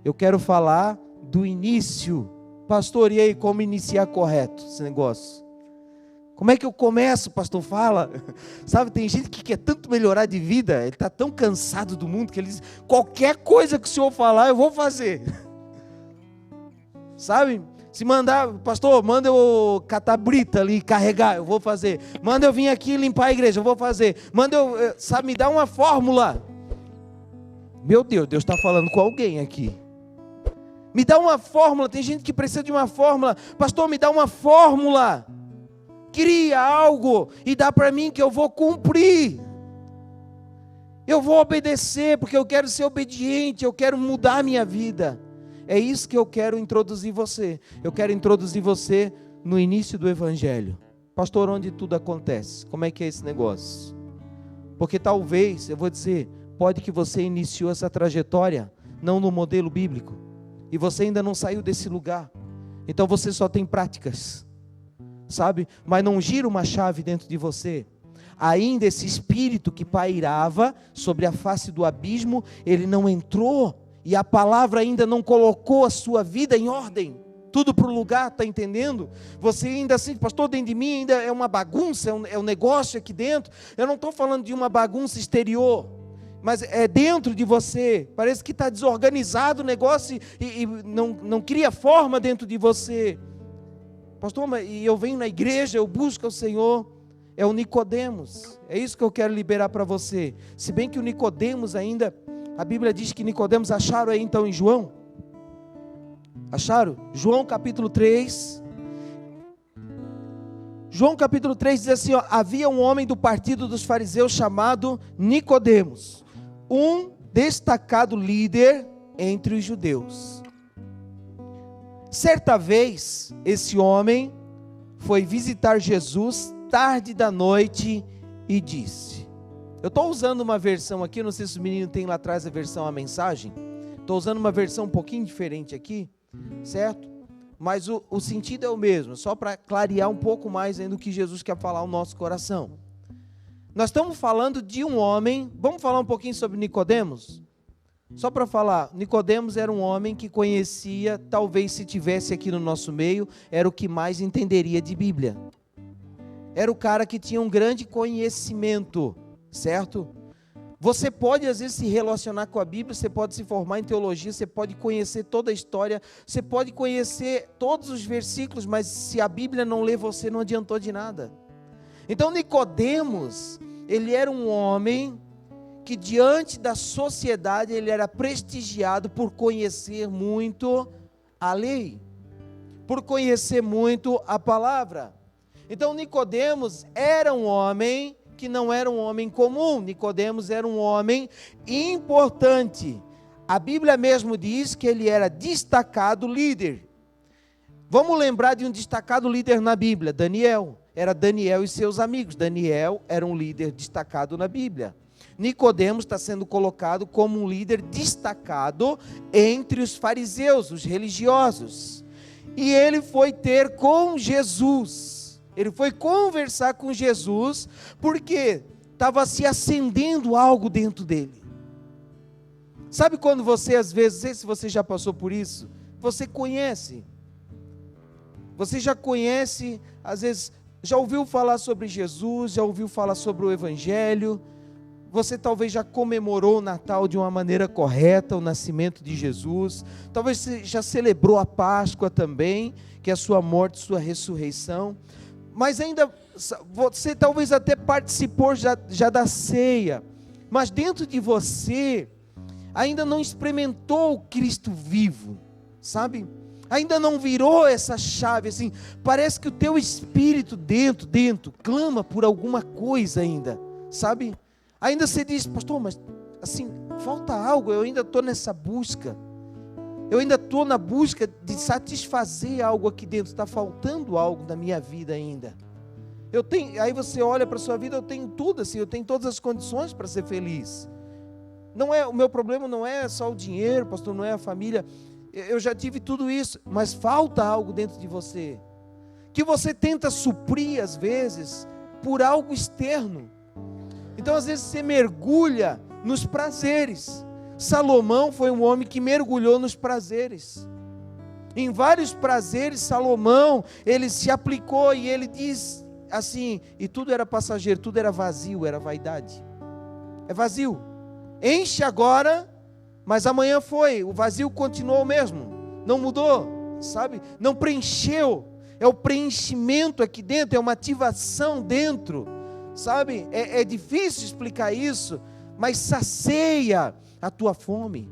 Eu quero falar do início. Pastor, e aí como iniciar correto esse negócio? Como é que eu começo, pastor? Fala. Sabe, tem gente que quer tanto melhorar de vida, ele está tão cansado do mundo, que ele diz, qualquer coisa que o senhor falar, eu vou fazer. Sabe? Se mandar, pastor, manda eu catar brita ali, carregar, eu vou fazer. Manda eu vir aqui limpar a igreja, eu vou fazer. Manda eu, sabe, me dá uma fórmula. Meu Deus, Deus está falando com alguém aqui. Me dá uma fórmula, tem gente que precisa de uma fórmula. Pastor, me dá uma fórmula. Cria algo e dá para mim que eu vou cumprir. Eu vou obedecer, porque eu quero ser obediente, eu quero mudar a minha vida. É isso que eu quero introduzir você. Eu quero introduzir você no início do Evangelho. Pastor, onde tudo acontece? Como é que é esse negócio? Porque talvez, eu vou dizer, pode que você iniciou essa trajetória não no modelo bíblico. E você ainda não saiu desse lugar. Então você só tem práticas. Sabe? Mas não gira uma chave dentro de você. Ainda esse espírito que pairava sobre a face do abismo, ele não entrou. E a palavra ainda não colocou a sua vida em ordem. Tudo para o lugar, está entendendo? Você ainda assim, pastor, dentro de mim ainda é uma bagunça, é um negócio aqui dentro. Eu não estou falando de uma bagunça exterior, mas é dentro de você. Parece que está desorganizado o negócio e não cria forma dentro de você. Pastor, e eu venho na igreja, eu busco o Senhor. É o Nicodemos. É isso que eu quero liberar para você. Se bem que o Nicodemos ainda... A Bíblia diz que Nicodemos, acharam aí então em João? Acharam? João capítulo 3. João capítulo 3 diz assim, ó, havia um homem do partido dos fariseus chamado Nicodemos, um destacado líder entre os judeus. Certa vez, esse homem foi visitar Jesus tarde da noite e disse... Eu estou usando uma versão aqui, não sei se os meninos têm lá atrás a versão, a mensagem. Estou usando uma versão um pouquinho diferente aqui, certo? Mas o sentido é o mesmo, só para clarear um pouco mais ainda o que Jesus quer falar ao nosso coração. Nós estamos falando de um homem, vamos falar um pouquinho sobre Nicodemos? Só para falar, Nicodemos era um homem que conhecia, talvez se tivesse aqui no nosso meio, era o que mais entenderia de Bíblia. Era o cara que tinha um grande conhecimento, certo? Você pode às vezes se relacionar com a Bíblia, você pode se formar em teologia, você pode conhecer toda a história, você pode conhecer todos os versículos, mas se a Bíblia não lê você, não adiantou de nada. Então Nicodemos, ele era um homem que diante da sociedade, ele era prestigiado por conhecer muito a lei, por conhecer muito a palavra. Então Nicodemos era um homem que não era um homem comum. Nicodemos era um homem importante. A Bíblia mesmo diz que ele era destacado líder. Vamos lembrar de um destacado líder na Bíblia, Daniel. Era Daniel e seus amigos. Daniel era um líder destacado na Bíblia. Nicodemos está sendo colocado como um líder destacado entre os fariseus, os religiosos. E ele foi ter com Jesus. Ele foi conversar com Jesus, porque estava se acendendo algo dentro dele. Sabe quando você, às vezes, não sei se você já passou por isso, você conhece. Você já conhece, às vezes, já ouviu falar sobre Jesus, já ouviu falar sobre o Evangelho, você talvez já comemorou o Natal de uma maneira correta, o nascimento de Jesus, talvez você já celebrou a Páscoa também, que é a sua morte, sua ressurreição, mas ainda, você talvez até participou já da ceia, mas dentro de você, ainda não experimentou o Cristo vivo, sabe? Ainda não virou essa chave, assim, parece que o teu espírito dentro, clama por alguma coisa ainda, sabe? Ainda você diz, pastor, mas assim, falta algo, eu ainda estou nessa busca, eu ainda estou na busca de satisfazer algo aqui dentro, está faltando algo na minha vida ainda. Aí você olha para a sua vida, eu tenho tudo assim, eu tenho todas as condições para ser feliz. O meu problema não é só o dinheiro, pastor, não é a família, eu já tive tudo isso, mas falta algo dentro de você, que você tenta suprir às vezes, por algo externo. Então às vezes você mergulha nos prazeres. Salomão foi um homem que mergulhou nos prazeres. Em vários prazeres, Salomão, ele se aplicou e ele diz, assim, e tudo era passageiro, tudo era vazio, era vaidade. É vazio. Enche agora, mas amanhã foi, o vazio continuou o mesmo, não mudou, sabe? Não preencheu. É o preenchimento aqui dentro, é uma ativação dentro, sabe? É difícil explicar isso, mas sacia a tua fome,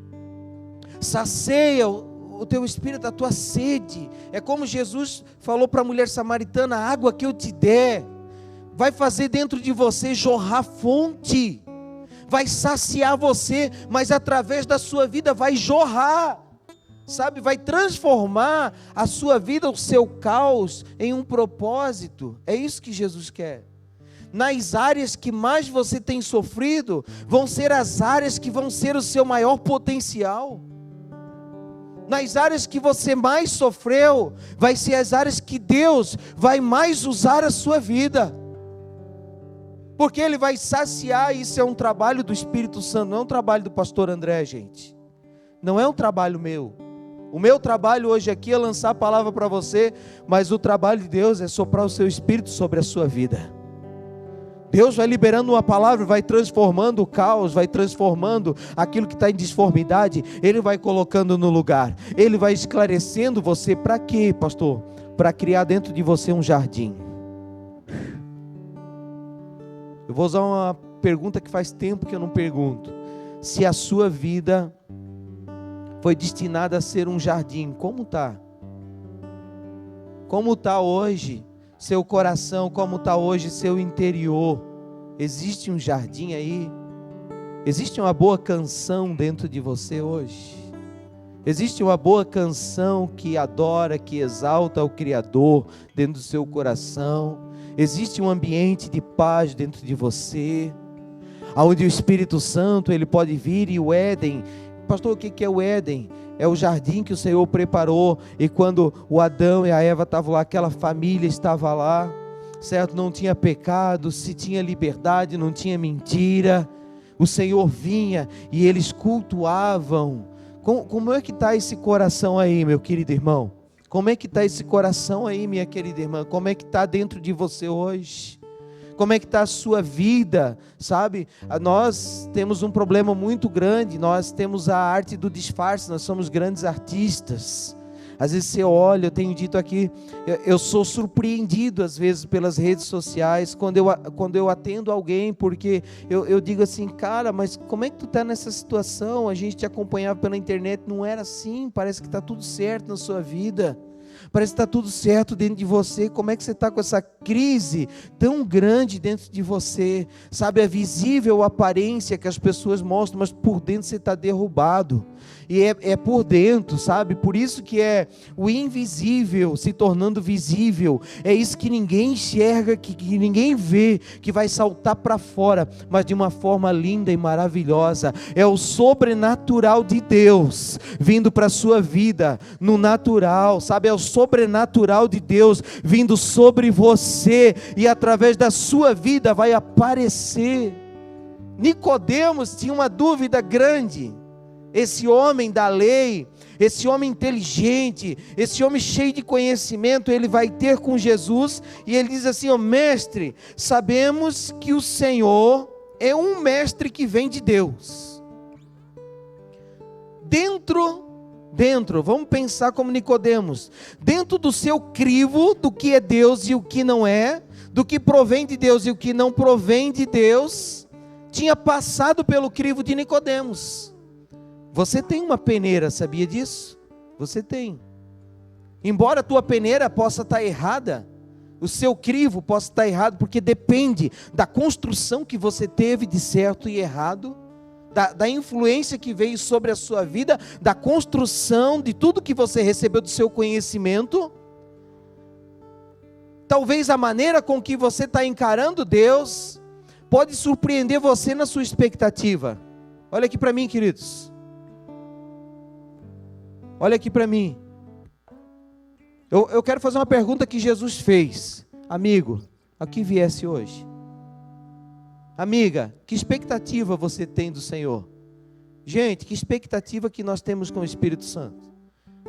sacia o teu espírito, a tua sede. É como Jesus falou para a mulher samaritana: a água que eu te der, vai fazer dentro de você jorrar fonte, vai saciar você, mas através da sua vida vai jorrar, sabe, vai transformar a sua vida, o seu caos, em um propósito. É isso que Jesus quer. Nas áreas que mais você tem sofrido, vão ser as áreas que vão ser o seu maior potencial. Nas áreas que você mais sofreu, vai ser as áreas que Deus vai mais usar a sua vida. Porque Ele vai saciar. Isso é um trabalho do Espírito Santo, não é um trabalho do pastor André, gente. Não é um trabalho meu. O meu trabalho hoje aqui é lançar a palavra para você, mas o trabalho de Deus é soprar o seu Espírito sobre a sua vida. Deus vai liberando uma palavra, vai transformando o caos, vai transformando aquilo que está em disformidade, Ele vai colocando no lugar, Ele vai esclarecendo você. Para quê, pastor? Para criar dentro de você um jardim. Eu vou usar uma pergunta que faz tempo que eu não pergunto. Se a sua vida foi destinada a ser um jardim, como está? Como está hoje seu coração? Como está hoje seu interior? Existe um jardim aí? Existe uma boa canção dentro de você hoje? Existe uma boa canção que adora, que exalta o Criador dentro do seu coração? Existe um ambiente de paz dentro de você, onde o Espírito Santo ele pode vir? E o Éden, pastor, o que é o Éden? É o jardim que o Senhor preparou, e quando o Adão e a Eva estavam lá, aquela família estava lá, certo? Não tinha pecado, se tinha liberdade, não tinha mentira. O Senhor vinha e eles cultuavam. Como é que está esse coração aí, meu querido irmão? Como é que está esse coração aí, minha querida irmã? Como é que está dentro de você hoje? Como é que está a sua vida, sabe? Nós temos um problema muito grande, nós temos a arte do disfarce, nós somos grandes artistas. Às vezes você olha, eu tenho dito aqui, eu sou surpreendido às vezes pelas redes sociais, quando eu atendo alguém, porque eu digo assim: cara, mas como é que tu está nessa situação? A gente te acompanhava pela internet, não era assim, parece que está tudo certo na sua vida. Parece que está tudo certo dentro de você. Como é que você está com essa crise tão grande dentro de você? Sabe, é visível a aparência que as pessoas mostram, mas por dentro você está derrubado. E é por dentro, sabe? Por isso que é o invisível se tornando visível. É isso que ninguém enxerga, que ninguém vê, que vai saltar para fora, mas de uma forma linda e maravilhosa. É o sobrenatural de Deus vindo para a sua vida no natural, sabe? É o sobrenatural de Deus vindo sobre você, e através da sua vida vai aparecer. Nicodemos tinha uma dúvida grande. Esse homem da lei, esse homem inteligente, esse homem cheio de conhecimento, ele vai ter com Jesus, e ele diz assim: ó, mestre, sabemos que o Senhor é um mestre que vem de Deus. Dentro, vamos pensar como Nicodemos, dentro do seu crivo do que é Deus e o que não é, do que provém de Deus e o que não provém de Deus, tinha passado pelo crivo de Nicodemos. Você tem uma peneira, sabia disso? Você tem. Embora a tua peneira possa estar errada, o seu crivo possa estar errado, porque depende da construção que você teve de certo e errado, da influência que veio sobre a sua vida, da construção de tudo que você recebeu do seu conhecimento. Talvez a maneira com que você está encarando Deus pode surpreender você na sua expectativa. Olha aqui para mim, queridos. Olha aqui para mim. Eu quero fazer uma pergunta que Jesus fez. Amigo, a que viesse hoje? Amiga, que expectativa você tem do Senhor? Gente, que expectativa que nós temos com o Espírito Santo?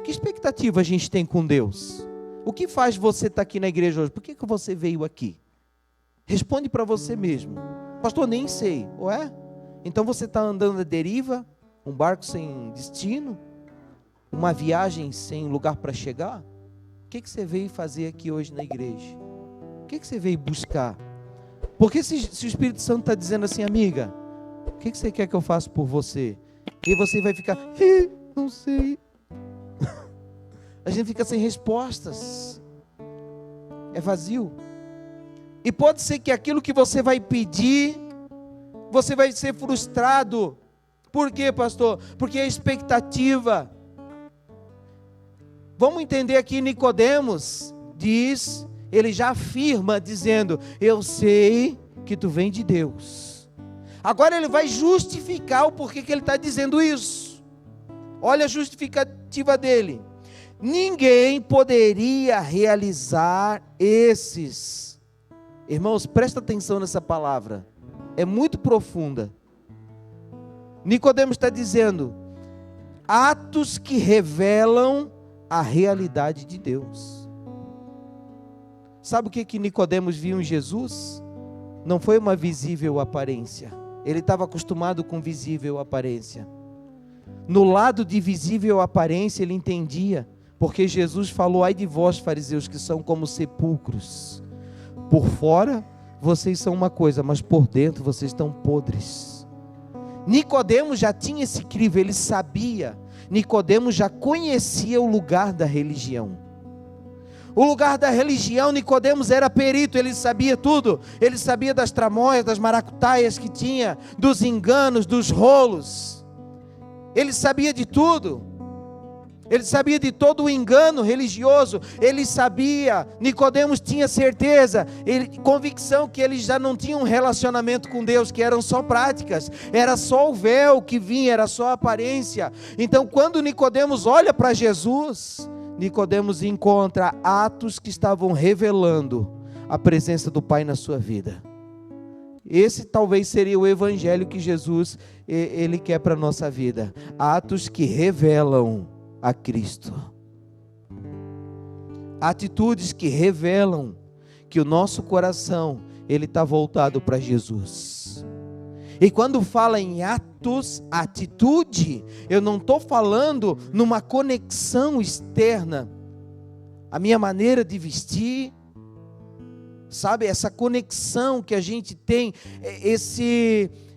Que expectativa a gente tem com Deus? O que faz você estar aqui na igreja hoje? Por que você veio aqui? Responde para você mesmo. Pastor, nem sei. Ué? Então você está andando à deriva? Um barco sem destino? Uma viagem sem lugar para chegar? O que você veio fazer aqui hoje na igreja? O que você veio buscar? Porque se o Espírito Santo está dizendo assim, amiga, o que você quer que eu faça por você? E você vai ficar, não sei. A gente fica sem respostas. É vazio. E pode ser que aquilo que você vai pedir, você vai ser frustrado. Por quê, pastor? Porque a expectativa. Vamos entender aqui, Nicodemos diz, ele já afirma dizendo, eu sei que tu vem de Deus. Agora ele vai justificar o porquê que ele está dizendo isso. Olha a justificativa dele. Ninguém poderia realizar esses. Irmãos, presta atenção nessa palavra. É muito profunda. Nicodemos está dizendo, atos que revelam a realidade de Deus. Sabe o que Nicodemos viu em Jesus? Não foi uma visível aparência. Ele estava acostumado com visível aparência. No lado de visível aparência ele entendia, porque Jesus falou, ai de vós fariseus que são como sepulcros. Por fora vocês são uma coisa, mas por dentro vocês estão podres. Nicodemos já tinha esse crivo, ele sabia. Nicodemos já conhecia o lugar da religião. O lugar da religião, Nicodemos era perito, ele sabia tudo. Ele sabia das tramóias, das maracutaias que tinha, dos enganos, dos rolos. Ele sabia de tudo. Ele sabia de todo o engano religioso. Ele sabia, Nicodemos tinha certeza, convicção que eles já não tinham um relacionamento com Deus, que eram só práticas, era só o véu que vinha, era só a aparência. Então quando Nicodemos olha para Jesus, Nicodemos encontra atos que estavam revelando a presença do Pai na sua vida. Esse talvez seria o evangelho que Jesus ele quer para a nossa vida. Atos que revelam a Cristo. Atitudes que revelam que o nosso coração ele está voltado para Jesus. E quando fala em atos, atitude, eu não estou falando numa conexão externa. A minha maneira de vestir, sabe, essa conexão que a gente tem,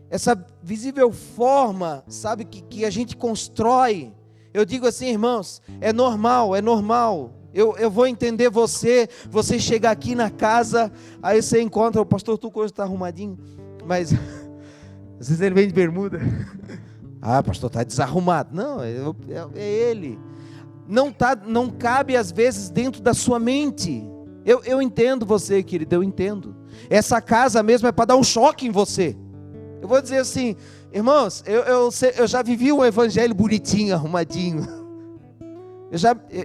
essa visível forma, sabe, que a gente constrói. Eu digo assim, irmãos, é normal. Eu vou entender você chegar aqui na casa, aí você encontra o pastor Tuco hoje está arrumadinho, mas às vezes ele vem de bermuda. Ah, pastor, está desarrumado. Não, é ele. Não cabe às vezes dentro da sua mente. Eu entendo você, querido, eu entendo. Essa casa mesmo é para dar um choque em você. Eu vou dizer assim, irmãos, eu já vivi um evangelho bonitinho, arrumadinho.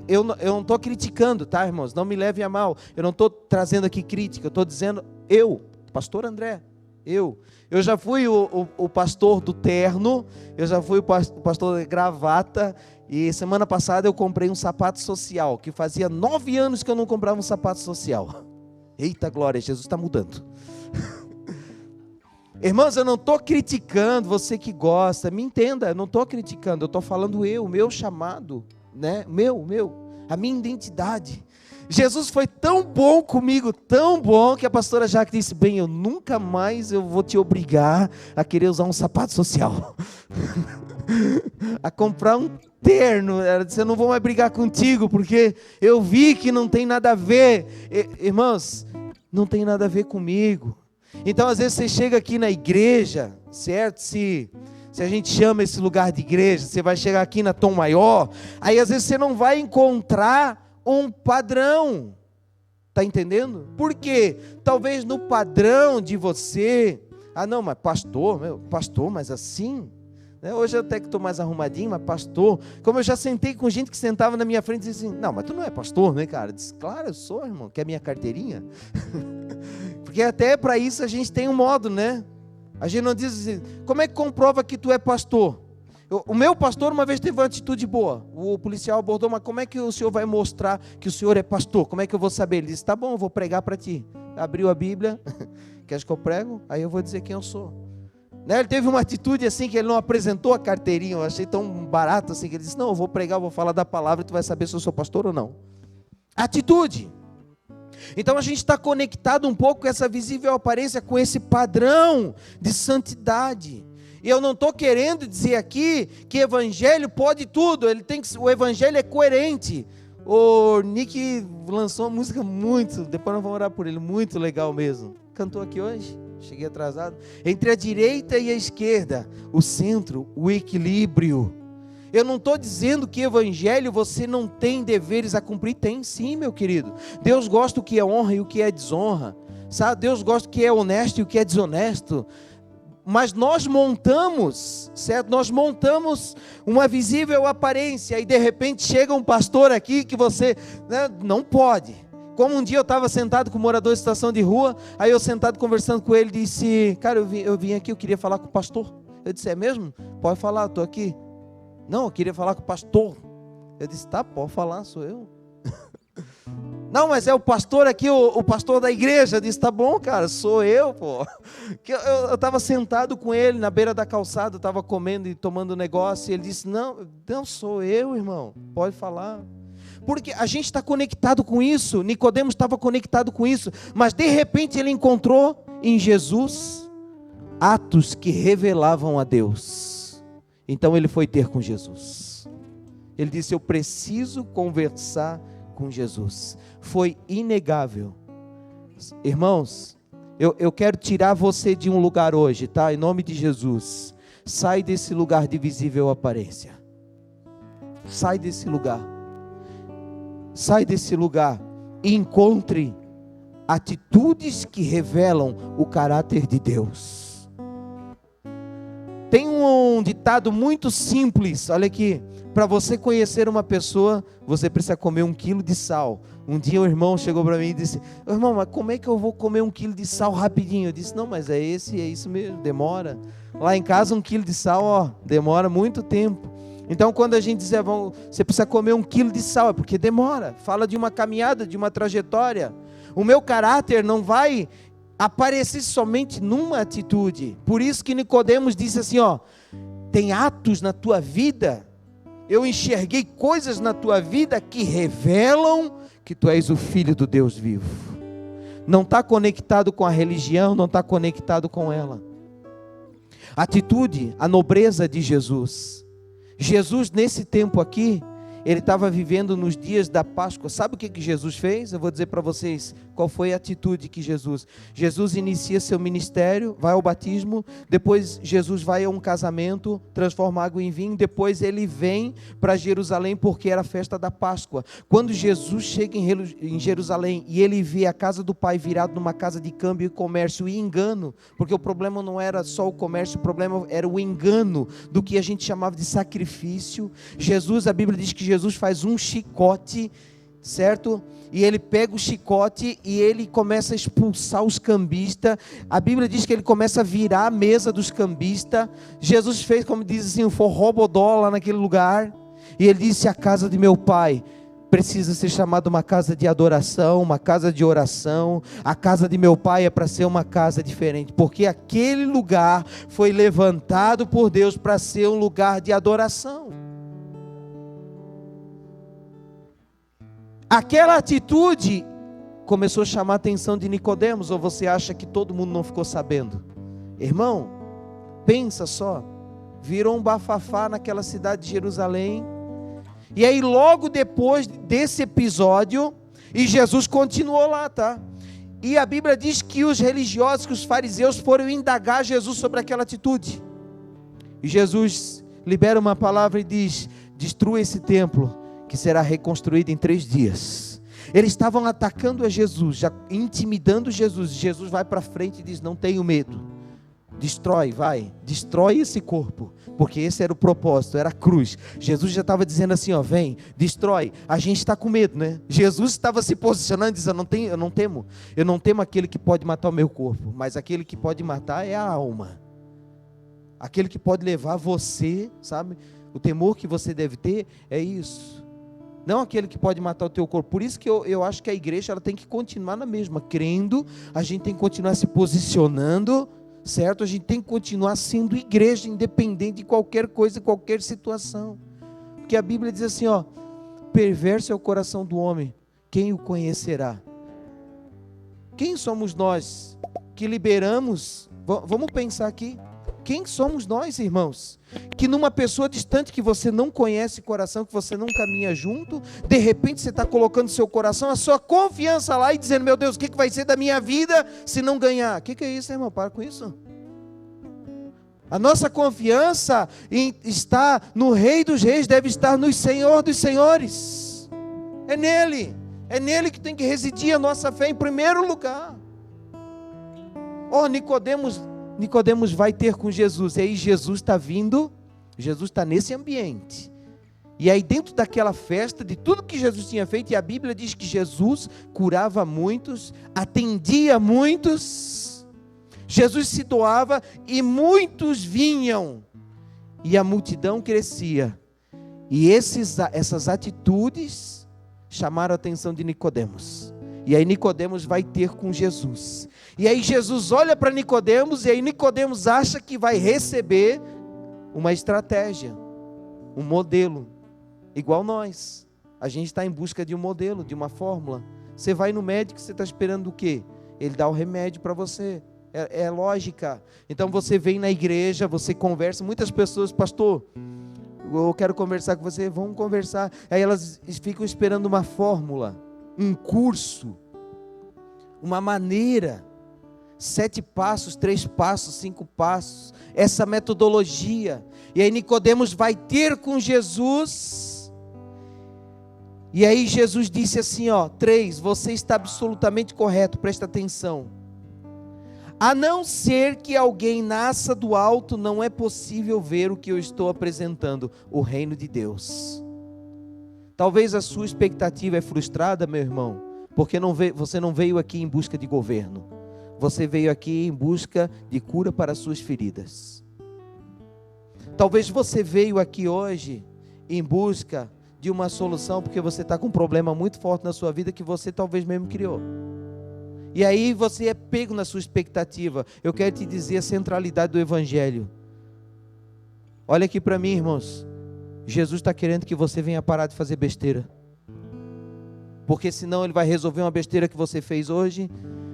Eu não estou criticando, tá, irmãos? Não me levem a mal. Eu não estou trazendo aqui crítica, eu estou dizendo, pastor André, eu já fui o pastor do terno, eu já fui o pastor da gravata, e semana passada eu comprei um sapato social, que fazia 9 anos que eu não comprava um sapato social. Eita glória, Jesus está mudando. Irmãos, eu não estou criticando você que gosta, me entenda, eu não estou criticando, eu estou falando o meu chamado, né? A minha identidade. Jesus foi tão bom comigo, tão bom, que a pastora Jaque disse, bem, eu nunca mais eu vou te obrigar a querer usar um sapato social, a comprar um terno. Ela disse, eu não vou mais brigar contigo, porque eu vi que não tem nada a ver. Irmãos, não tem nada a ver comigo. Então às vezes você chega aqui na igreja, certo? Se a gente chama esse lugar de igreja, você vai chegar aqui na Tom Maior, aí às vezes você não vai encontrar um padrão, está entendendo? Por quê? Talvez no padrão de você, não, mas pastor, mas assim, né? Hoje eu até que estou mais arrumadinho, mas pastor, como eu já sentei com gente que sentava na minha frente e dizia assim, não, mas tu não é pastor, né, cara? Eu disse, claro, eu sou, irmão, quer minha carteirinha? Porque até para isso a gente tem um modo, né? A gente não diz assim, como é que comprova que tu é pastor? O meu pastor uma vez teve uma atitude boa. O policial abordou, mas como é que o senhor vai mostrar que o senhor é pastor? Como é que eu vou saber? Ele disse, tá bom, eu vou pregar para ti. Abriu a Bíblia quer que eu prego? Aí eu vou dizer quem eu sou. Né? Ele teve uma atitude assim, que ele não apresentou a carteirinha, eu achei tão barato assim, que ele disse, não, eu vou pregar, eu vou falar da palavra, e tu vai saber se eu sou pastor ou não. Atitude. Então a gente está conectado um pouco com essa visível aparência, com esse padrão de santidade. E eu não estou querendo dizer aqui que evangelho pode tudo, o evangelho é coerente. O Nick lançou uma música muito, depois nós vamos orar por ele, muito legal mesmo. Cantou aqui hoje, cheguei atrasado. Entre a direita e a esquerda, o centro, o equilíbrio. Eu não estou dizendo que evangelho você não tem deveres a cumprir, tem sim, meu querido. Deus gosta do que é honra e o que é desonra, sabe? Deus gosta do que é honesto e o que é desonesto. Mas nós montamos, certo? Nós montamos uma visível aparência e de repente chega um pastor aqui que você, né, não pode. Como um dia eu estava sentado com um morador de estação de rua, aí eu sentado conversando com ele, disse, cara, eu vim aqui, eu queria falar com o pastor. Eu disse, é mesmo? Pode falar, estou aqui. Não, eu queria falar com o pastor. Eu disse, tá, pode falar, sou eu. Não, mas é o pastor aqui, o pastor da igreja. Eu disse, tá bom, cara, sou eu, pô. Eu estava sentado com ele na beira da calçada, estava comendo e tomando negócio, e ele disse, não, sou eu, irmão, pode falar. Porque a gente está conectado com isso, Nicodemos estava conectado com isso, mas de repente ele encontrou em Jesus atos que revelavam a Deus. Então ele foi ter com Jesus. Ele disse, eu preciso conversar com Jesus. Foi inegável. Irmãos, eu quero tirar você de um lugar hoje, tá? Em nome de Jesus. Sai desse lugar de visível aparência. Sai desse lugar. Sai desse lugar e encontre atitudes que revelam o caráter de Deus. Tem um ditado muito simples, olha aqui. Para você conhecer uma pessoa, você precisa comer 1 quilo de sal. Um dia o irmão chegou para mim e disse, irmão, mas como é que eu vou comer 1 quilo de sal rapidinho? Eu disse, não, mas é isso mesmo, demora. Lá em casa 1 quilo de sal, demora muito tempo. Então quando a gente diz, você precisa comer 1 quilo de sal, é porque demora. Fala de uma caminhada, de uma trajetória. O meu caráter não vai aparecer somente numa atitude. Por isso que Nicodemos disse assim, tem atos na tua vida. Eu enxerguei coisas na tua vida que revelam que tu és o Filho do Deus vivo. Não está conectado com a religião, não está conectado com ela. Atitude, a nobreza de Jesus. Jesus nesse tempo aqui, ele estava vivendo nos dias da Páscoa. Sabe o que Jesus fez? Eu vou dizer para vocês qual foi a atitude que Jesus inicia seu ministério, vai ao batismo, depois Jesus vai a um casamento, transforma água em vinho, depois ele vem para Jerusalém porque era a festa da Páscoa. Quando Jesus chega em Jerusalém e ele vê a casa do Pai virado numa casa de câmbio e comércio e engano, porque o problema não era só o comércio, o problema era o engano do que a gente chamava de sacrifício. A Bíblia diz que Jesus faz um chicote, certo? E ele pega o chicote e ele começa a expulsar os cambistas. A Bíblia diz que ele começa a virar a mesa dos cambistas. Jesus fez, como diz assim, um forrobodó lá naquele lugar. E ele disse, a casa de meu pai precisa ser chamada uma casa de adoração, uma casa de oração. A casa de meu pai é para ser uma casa diferente, porque aquele lugar foi levantado por Deus para ser um lugar de adoração. Aquela atitude começou a chamar a atenção de Nicodemos, ou você acha que todo mundo não ficou sabendo? Irmão, pensa só, virou um bafafá naquela cidade de Jerusalém, e aí logo depois desse episódio, e Jesus continuou lá, tá? E a Bíblia diz que os religiosos, que os fariseus foram indagar Jesus sobre aquela atitude, e Jesus libera uma palavra e diz, destrua esse templo, que será reconstruído em 3 dias. Eles estavam atacando a Jesus, já intimidando Jesus. Jesus vai para frente e diz, não tenho medo. Destrói esse corpo, porque esse era o propósito, era a cruz. Jesus já estava dizendo assim, vem, destrói. A gente está com medo, né? Jesus estava se posicionando, dizendo, eu não temo aquele que pode matar o meu corpo, mas aquele que pode matar é a alma. Aquele que pode levar você, sabe? O temor que você deve ter é isso. não aquele que pode matar o teu corpo. Por isso que eu acho que a igreja ela tem que continuar na mesma, crendo, a gente tem que continuar se posicionando, certo? A gente tem que continuar sendo igreja, independente de qualquer coisa, qualquer situação. Porque a Bíblia diz assim, ó, perverso é o coração do homem, quem o conhecerá? Quem somos nós que liberamos? Vamos pensar aqui. Quem somos nós, irmãos? Que numa pessoa distante que você não conhece coração, que você não caminha junto, de repente você está colocando seu coração, a sua confiança lá e dizendo, meu Deus, o que vai ser da minha vida se não ganhar? O que é isso, irmão? Para com isso. A nossa confiança está no Rei dos Reis, deve estar no Senhor dos Senhores. É nele que tem que residir a nossa fé em primeiro lugar. Nicodemos vai ter com Jesus, e aí Jesus está vindo, Jesus está nesse ambiente, e aí dentro daquela festa, de tudo que Jesus tinha feito, e a Bíblia diz que Jesus curava muitos, atendia muitos, Jesus se doava, e muitos vinham, e a multidão crescia, e essas atitudes chamaram a atenção de Nicodemos. E aí Nicodemos vai ter com Jesus. E aí Jesus olha para Nicodemos, e aí Nicodemos acha que vai receber uma estratégia, um modelo, igual nós. A gente está em busca de um modelo, de uma fórmula. Você vai no médico, você está esperando o quê? Ele dá o remédio para você. É lógica. Então você vem na igreja, você conversa. Muitas pessoas, pastor, eu quero conversar com você, vamos conversar. Aí elas ficam esperando uma fórmula, um curso, uma maneira, 7 passos, 3 passos, 5 passos, essa metodologia. E aí Nicodemos vai ter com Jesus, e aí Jesus disse assim, 3, você está absolutamente correto, presta atenção. A não ser que alguém nasça do alto, não é possível ver o que eu estou apresentando, o reino de Deus. Talvez a sua expectativa é frustrada, meu irmão, porque você não veio aqui em busca de governo. Você veio aqui em busca de cura para as suas feridas. Talvez você veio aqui hoje em busca de uma solução, porque você está com um problema muito forte na sua vida que você talvez mesmo criou. E aí você é pego na sua expectativa. Eu quero te dizer a centralidade do Evangelho. Olha aqui para mim, irmãos. Jesus está querendo que você venha parar de fazer besteira, porque senão Ele vai resolver uma besteira que você fez hoje,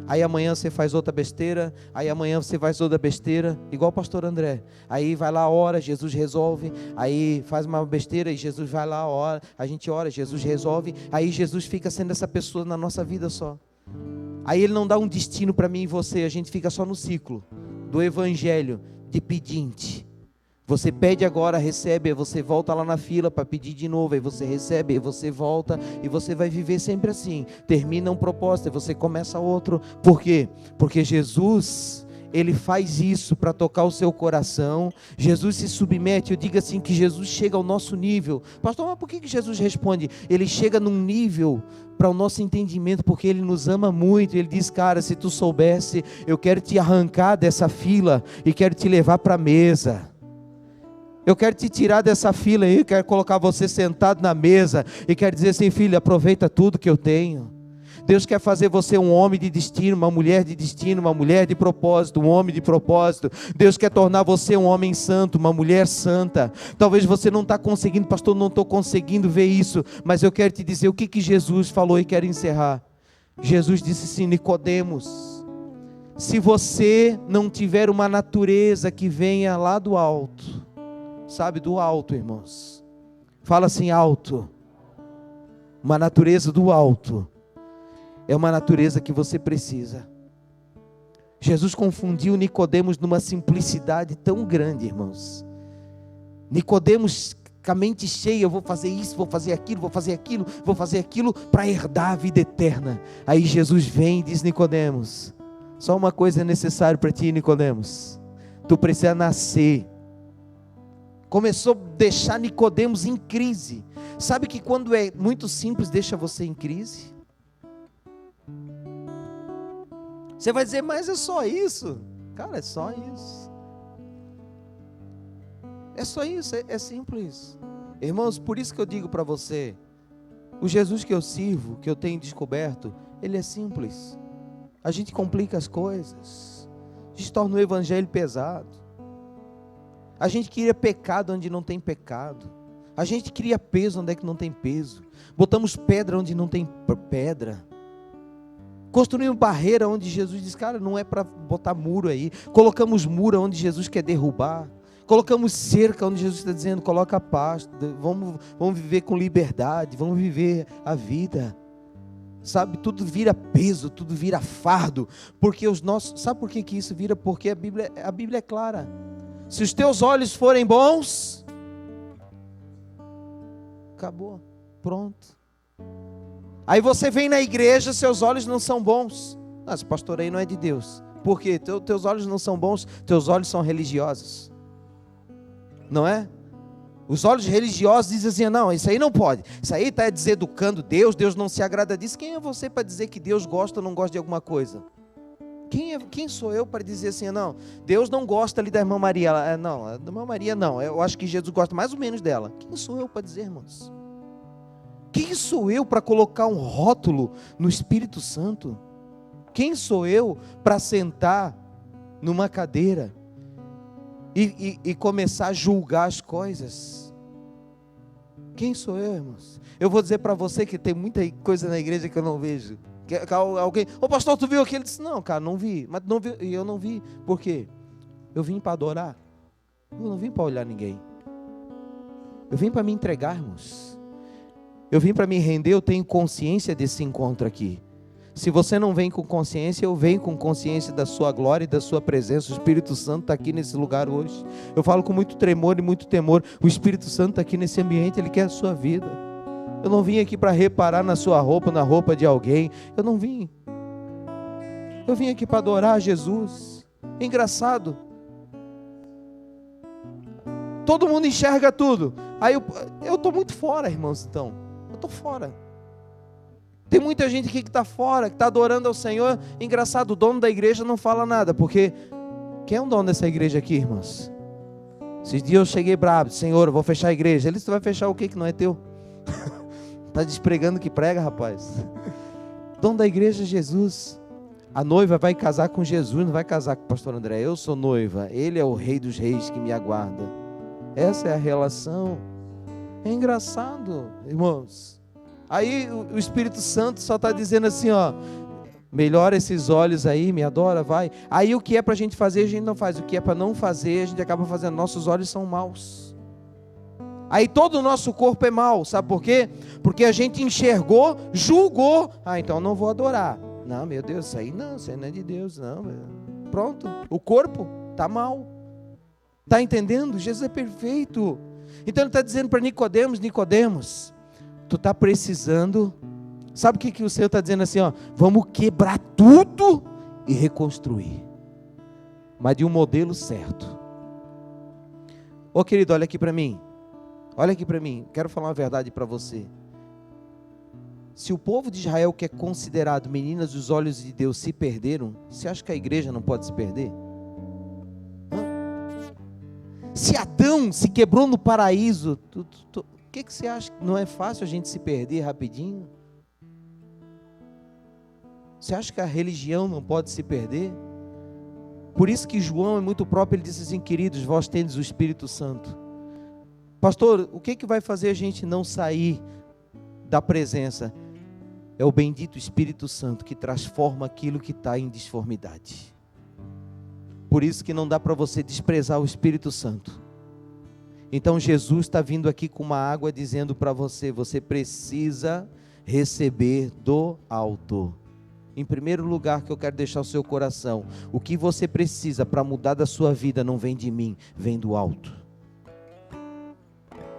aí amanhã você faz outra besteira, aí amanhã você faz outra besteira, igual o pastor André, aí vai lá, ora, Jesus resolve, aí faz uma besteira e Jesus vai lá, ora, a gente ora, Jesus resolve, aí Jesus fica sendo essa pessoa na nossa vida só, aí Ele não dá um destino para mim e você, a gente fica só no ciclo do Evangelho de pedinte. Você pede agora, recebe, aí você volta lá na fila para pedir de novo, aí você recebe, aí você volta, e você vai viver sempre assim. Termina um propósito, aí você começa outro. Por quê? Porque Jesus, Ele faz isso para tocar o seu coração. Jesus se submete, eu digo assim, que Jesus chega ao nosso nível. Pastor, mas por que Jesus responde? Ele chega num nível para o nosso entendimento, porque Ele nos ama muito. Ele diz, cara, se tu soubesse, eu quero te arrancar dessa fila e quero te levar para a mesa. Eu quero te tirar dessa fila aí, quero colocar você sentado na mesa e quero dizer assim, filho, aproveita tudo que eu tenho. Deus quer fazer você um homem de destino, uma mulher de destino, uma mulher de propósito, um homem de propósito. Deus quer tornar você um homem santo, uma mulher santa. Talvez você não está conseguindo, pastor, não estou conseguindo ver isso, mas eu quero te dizer o que Jesus falou e quero encerrar. Jesus disse assim, Nicodemos, se você não tiver uma natureza que venha lá do alto, sabe, do alto, irmãos, fala assim, alto, uma natureza do alto, é uma natureza que você precisa. Jesus confundiu Nicodemos numa simplicidade tão grande, irmãos. Nicodemos com a mente cheia, eu vou fazer isso, vou fazer aquilo, vou fazer aquilo, vou fazer aquilo para herdar a vida eterna. Aí Jesus vem e diz, Nicodemos, só uma coisa é necessária para ti, Nicodemos, tu precisa nascer. Começou a deixar Nicodemos em crise. Sabe que quando é muito simples, deixa você em crise? Você vai dizer, mas é só isso. Cara, é só isso. É só isso, é simples. Irmãos, por isso que eu digo para você, O Jesus que eu sirvo, que eu tenho descoberto, ele é simples. A gente complica as coisas. A gente torna o evangelho pesado. A gente cria pecado onde não tem pecado. A gente cria peso onde é que não tem peso. Botamos pedra onde não tem pedra. Construímos barreira onde Jesus diz, cara, não é para botar muro aí. Colocamos muro onde Jesus quer derrubar. Colocamos cerca onde Jesus está dizendo, coloca paz. Vamos viver com liberdade. Vamos viver a vida. Sabe, tudo vira peso, tudo vira fardo. Porque os nossos... Sabe por que isso vira? Porque a Bíblia é clara. Se os teus olhos forem bons, acabou, pronto. Aí você vem na igreja, seus olhos não são bons. Esse pastor aí não é de Deus. Por quê? Teus olhos não são bons, teus olhos são religiosos. Não é? Os olhos religiosos dizem assim, não, isso aí não pode. Isso aí está deseducando Deus, Deus não se agrada disso. Quem é você para dizer que Deus gosta ou não gosta de alguma coisa? Quem sou eu para dizer assim, não, Deus não gosta ali da irmã Maria. Não, da irmã Maria não, eu acho que Jesus gosta mais ou menos dela. Quem sou eu para dizer, irmãos? Quem sou eu para colocar um rótulo no Espírito Santo? Quem sou eu para sentar numa cadeira e começar a julgar as coisas? Quem sou eu, irmãos? Eu vou dizer para você que tem muita coisa na igreja que eu não vejo. Alguém, pastor, tu viu aquilo? Ele disse, não, cara, não vi. Mas não vi, e eu não vi. Por quê? Eu vim para adorar. Eu não vim para olhar ninguém. Eu vim para me entregar, irmãos. Eu vim para me render, eu tenho consciência desse encontro aqui. Se você não vem com consciência, eu venho com consciência da sua glória e da sua presença. O Espírito Santo está aqui nesse lugar hoje. Eu falo com muito tremor e muito temor. O Espírito Santo está aqui nesse ambiente, Ele quer a sua vida. Eu não vim aqui para reparar na sua roupa, na roupa de alguém. Eu não vim. Eu vim aqui para adorar a Jesus. É engraçado. Todo mundo enxerga tudo. Aí eu estou muito fora, irmãos, então. Eu estou fora. Tem muita gente aqui que está fora, que está adorando ao Senhor. Engraçado, o dono da igreja não fala nada, porque quem é o dono dessa igreja aqui, irmãos? Esses dias eu cheguei bravo, Senhor, eu vou fechar a igreja. Ele, você vai fechar o que não é teu? Está despregando que prega, rapaz. Dono da igreja é Jesus. A noiva vai casar com Jesus, não vai casar com o pastor André. Eu sou noiva, ele é o rei dos reis que me aguarda. Essa é a relação. É engraçado, irmãos. Aí o Espírito Santo só está dizendo assim, ó, melhora esses olhos aí, me adora, vai. Aí o que é para a gente fazer, a gente não faz. O que é para não fazer, a gente acaba fazendo. Nossos olhos são maus. Aí todo o nosso corpo é mau, sabe por quê? Porque a gente enxergou, julgou. Então não vou adorar. Não, meu Deus, isso aí não é de Deus, não. Pronto, o corpo está mal. Está entendendo? Jesus é perfeito. Então ele está dizendo para Nicodemos, tu está precisando, sabe o que o Senhor está dizendo assim, ó, vamos quebrar tudo e reconstruir, mas de um modelo certo. Ô querido, olha aqui para mim, quero falar uma verdade para você. Se o povo de Israel, que é considerado meninas dos olhos de Deus, se perderam, você acha que a igreja não pode se perder? Se Adão se quebrou no paraíso, o que você acha? Não é fácil a gente se perder rapidinho? Você acha que a religião não pode se perder? Por isso que João é muito próprio, ele disse assim, queridos, vós tendes o Espírito Santo. Pastor, o que vai fazer a gente não sair da presença? É o bendito Espírito Santo que transforma aquilo que está em disformidade. Por isso que não dá para você desprezar o Espírito Santo. Então Jesus está vindo aqui com uma água dizendo para você, você precisa receber do alto. Em primeiro lugar que eu quero deixar o seu coração, o que você precisa para mudar da sua vida não vem de mim, vem do alto.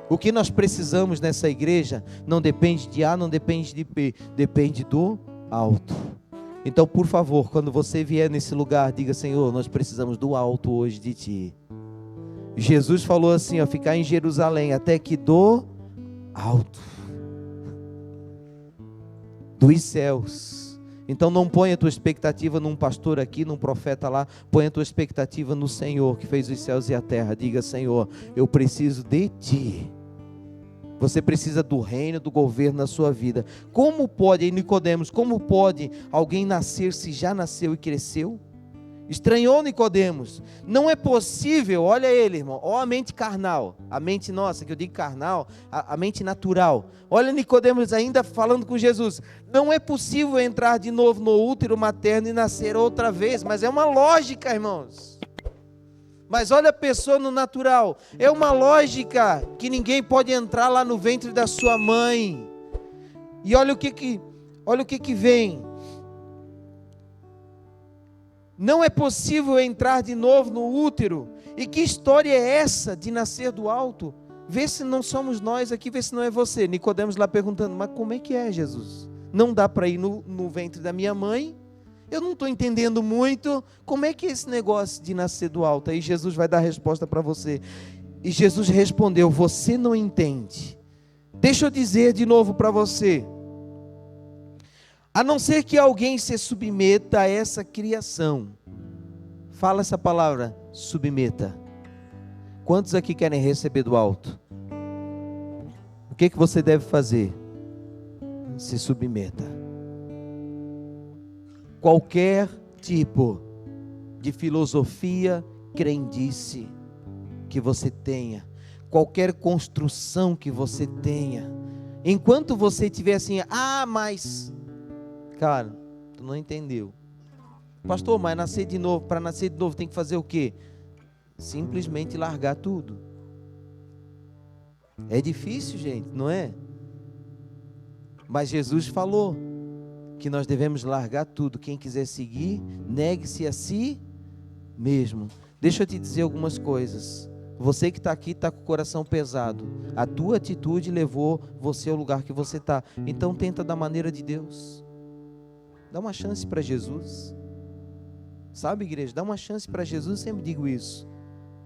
O que nós precisamos nessa igreja não depende de A, não depende de B, depende do alto. Então, por favor, quando você vier nesse lugar, diga, Senhor, nós precisamos do alto hoje de Ti. Jesus falou assim, ó, ficar em Jerusalém até que do alto, dos céus. Então não ponha a tua expectativa num pastor aqui, num profeta lá, ponha a tua expectativa no Senhor, que fez os céus e a terra. Diga, Senhor, eu preciso de Ti. Você precisa do reino, do governo na sua vida. Como pode, aí Nicodemos, como pode alguém nascer se já nasceu e cresceu? Estranhou Nicodemos. Não é possível, olha ele, irmão, ó a mente carnal, a mente nossa, que eu digo carnal, a mente natural. Olha Nicodemos ainda falando com Jesus. Não é possível entrar de novo no útero materno e nascer outra vez, mas é uma lógica, irmãos. Mas olha a pessoa no natural, é uma lógica que ninguém pode entrar lá no ventre da sua mãe. E olha o que vem. Não é possível entrar de novo no útero. E que história é essa de nascer do alto? Vê se não somos nós aqui, vê se não é você. Nicodemos lá perguntando, mas como é que é, Jesus? Não dá para ir no ventre da minha mãe? Eu não estou entendendo muito, como é que é esse negócio de nascer do alto? Aí Jesus vai dar a resposta para você. E Jesus respondeu, você não entende. Deixa eu dizer de novo para você. A não ser que alguém se submeta a essa criação. Fala essa palavra, submeta. Quantos aqui querem receber do alto? O que você deve fazer? Se submeta. Qualquer tipo de filosofia, crendice que você tenha, qualquer construção que você tenha, enquanto você estiver assim, mas, cara, tu não entendeu. Pastor, mas nascer de novo, para nascer de novo tem que fazer o quê? Simplesmente largar tudo. É difícil, gente, não é? Mas Jesus falou que nós devemos largar tudo. Quem quiser seguir, negue-se a si mesmo. Deixa eu te dizer algumas coisas. Você que está aqui está com o coração pesado. A tua atitude levou você ao lugar que você está. Então tenta da maneira de Deus. Dá uma chance para Jesus. Sabe, igreja? Dá uma chance para Jesus, eu sempre digo isso.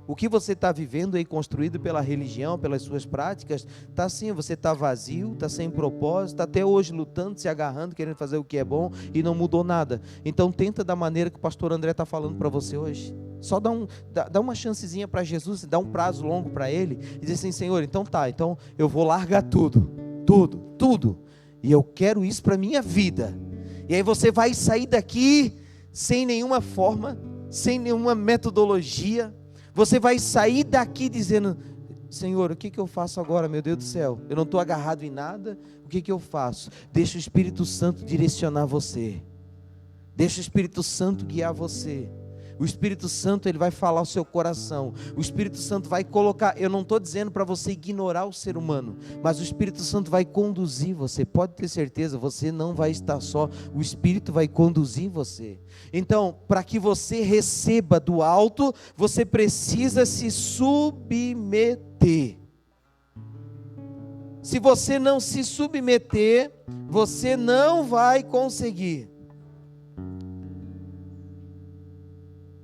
O que você está vivendo aí, construído pela religião, pelas suas práticas, está assim, você está vazio, está sem propósito, está até hoje lutando, se agarrando, querendo fazer o que é bom e não mudou nada. Então tenta da maneira que o pastor André está falando para você hoje. Só dá uma chancezinha para Jesus, dá um prazo longo para Ele, e diz assim, Senhor, então eu vou largar tudo, e eu quero isso para a minha vida. E aí você vai sair daqui sem nenhuma forma, sem nenhuma metodologia. Você vai sair daqui dizendo, Senhor, o que eu faço agora, meu Deus do céu? Eu não estou agarrado em nada, o que eu faço? Deixa o Espírito Santo direcionar você. Deixa o Espírito Santo guiar você. O Espírito Santo, ele vai falar ao seu coração. O Espírito Santo vai colocar, eu não estou dizendo para você ignorar o ser humano, mas o Espírito Santo vai conduzir você. Pode ter certeza, você não vai estar só. O Espírito vai conduzir você. Então, para que você receba do alto, você precisa se submeter. Se você não se submeter, você não vai conseguir.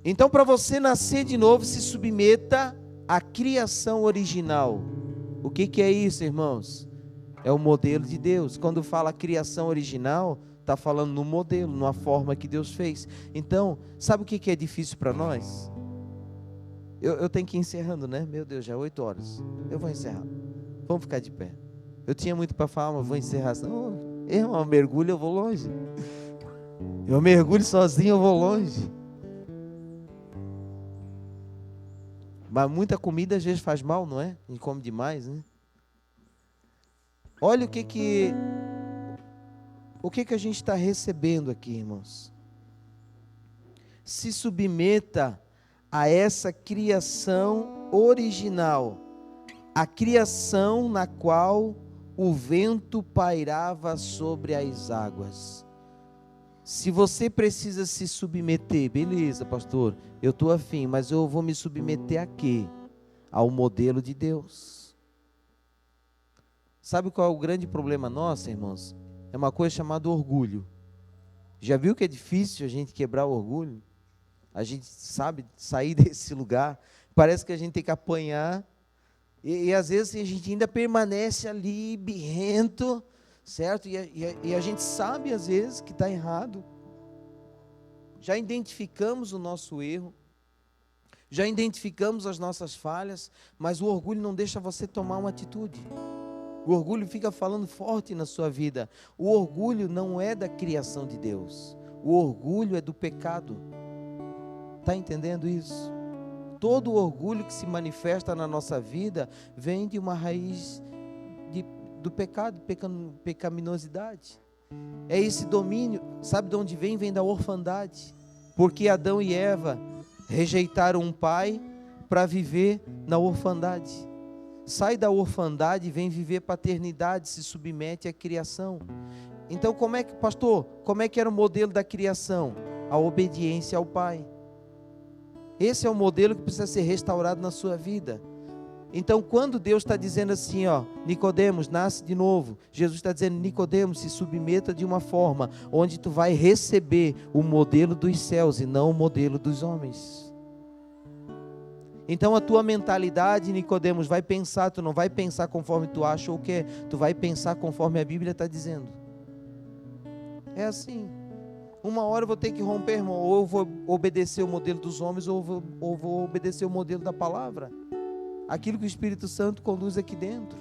Então, para você nascer de novo, se submeta à criação original. O que é isso, irmãos? É o modelo de Deus. Quando fala criação original, está falando no modelo, numa forma que Deus fez. Então, sabe o que é difícil para nós? Eu tenho que ir encerrando, né? Meu Deus, já é 8 horas. Eu vou encerrar. Vamos ficar de pé. Eu tinha muito para falar, mas vou encerrar. Eu mergulho, eu vou longe. Eu mergulho sozinho, eu vou longe. Mas muita comida às vezes faz mal, não é? A gente come demais, né? Olha o que a gente está recebendo aqui, irmãos. Se submeta a essa criação original, a criação na qual o vento pairava sobre as águas. Se você precisa se submeter, beleza, pastor, eu estou afim, mas eu vou me submeter a quê? Ao modelo de Deus. Sabe qual é o grande problema nosso, irmãos? É uma coisa chamada orgulho. Já viu que é difícil a gente quebrar o orgulho? A gente sabe sair desse lugar, parece que a gente tem que apanhar, e às vezes a gente ainda permanece ali, birrento, certo? E a gente sabe às vezes que está errado. Já identificamos o nosso erro, já identificamos as nossas falhas, mas o orgulho não deixa você tomar uma atitude. O orgulho fica falando forte na sua vida. O orgulho não é da criação de Deus. O orgulho é do pecado. Está entendendo isso? Todo o orgulho que se manifesta na nossa vida vem de uma raiz do pecado, pecaminosidade. É esse domínio, sabe de onde vem? Vem da orfandade. Porque Adão e Eva rejeitaram um pai para viver na orfandade. Sai da orfandade e vem viver paternidade, se submete à criação. Então pastor, como é que era o modelo da criação? A obediência ao pai. Esse é o modelo que precisa ser restaurado na sua vida. Então, quando Deus está dizendo assim, Nicodemos, nasce de novo. Jesus está dizendo, Nicodemos, se submeta de uma forma onde tu vai receber o modelo dos céus e não o modelo dos homens. Então, a tua mentalidade, Nicodemos, vai pensar, tu não vai pensar conforme tu acha ou quer, tu vai pensar conforme a Bíblia está dizendo. É assim. Uma hora eu vou ter que romper, irmão, ou eu vou obedecer o modelo dos homens, ou vou obedecer o modelo da palavra. Aquilo que o Espírito Santo conduz aqui dentro.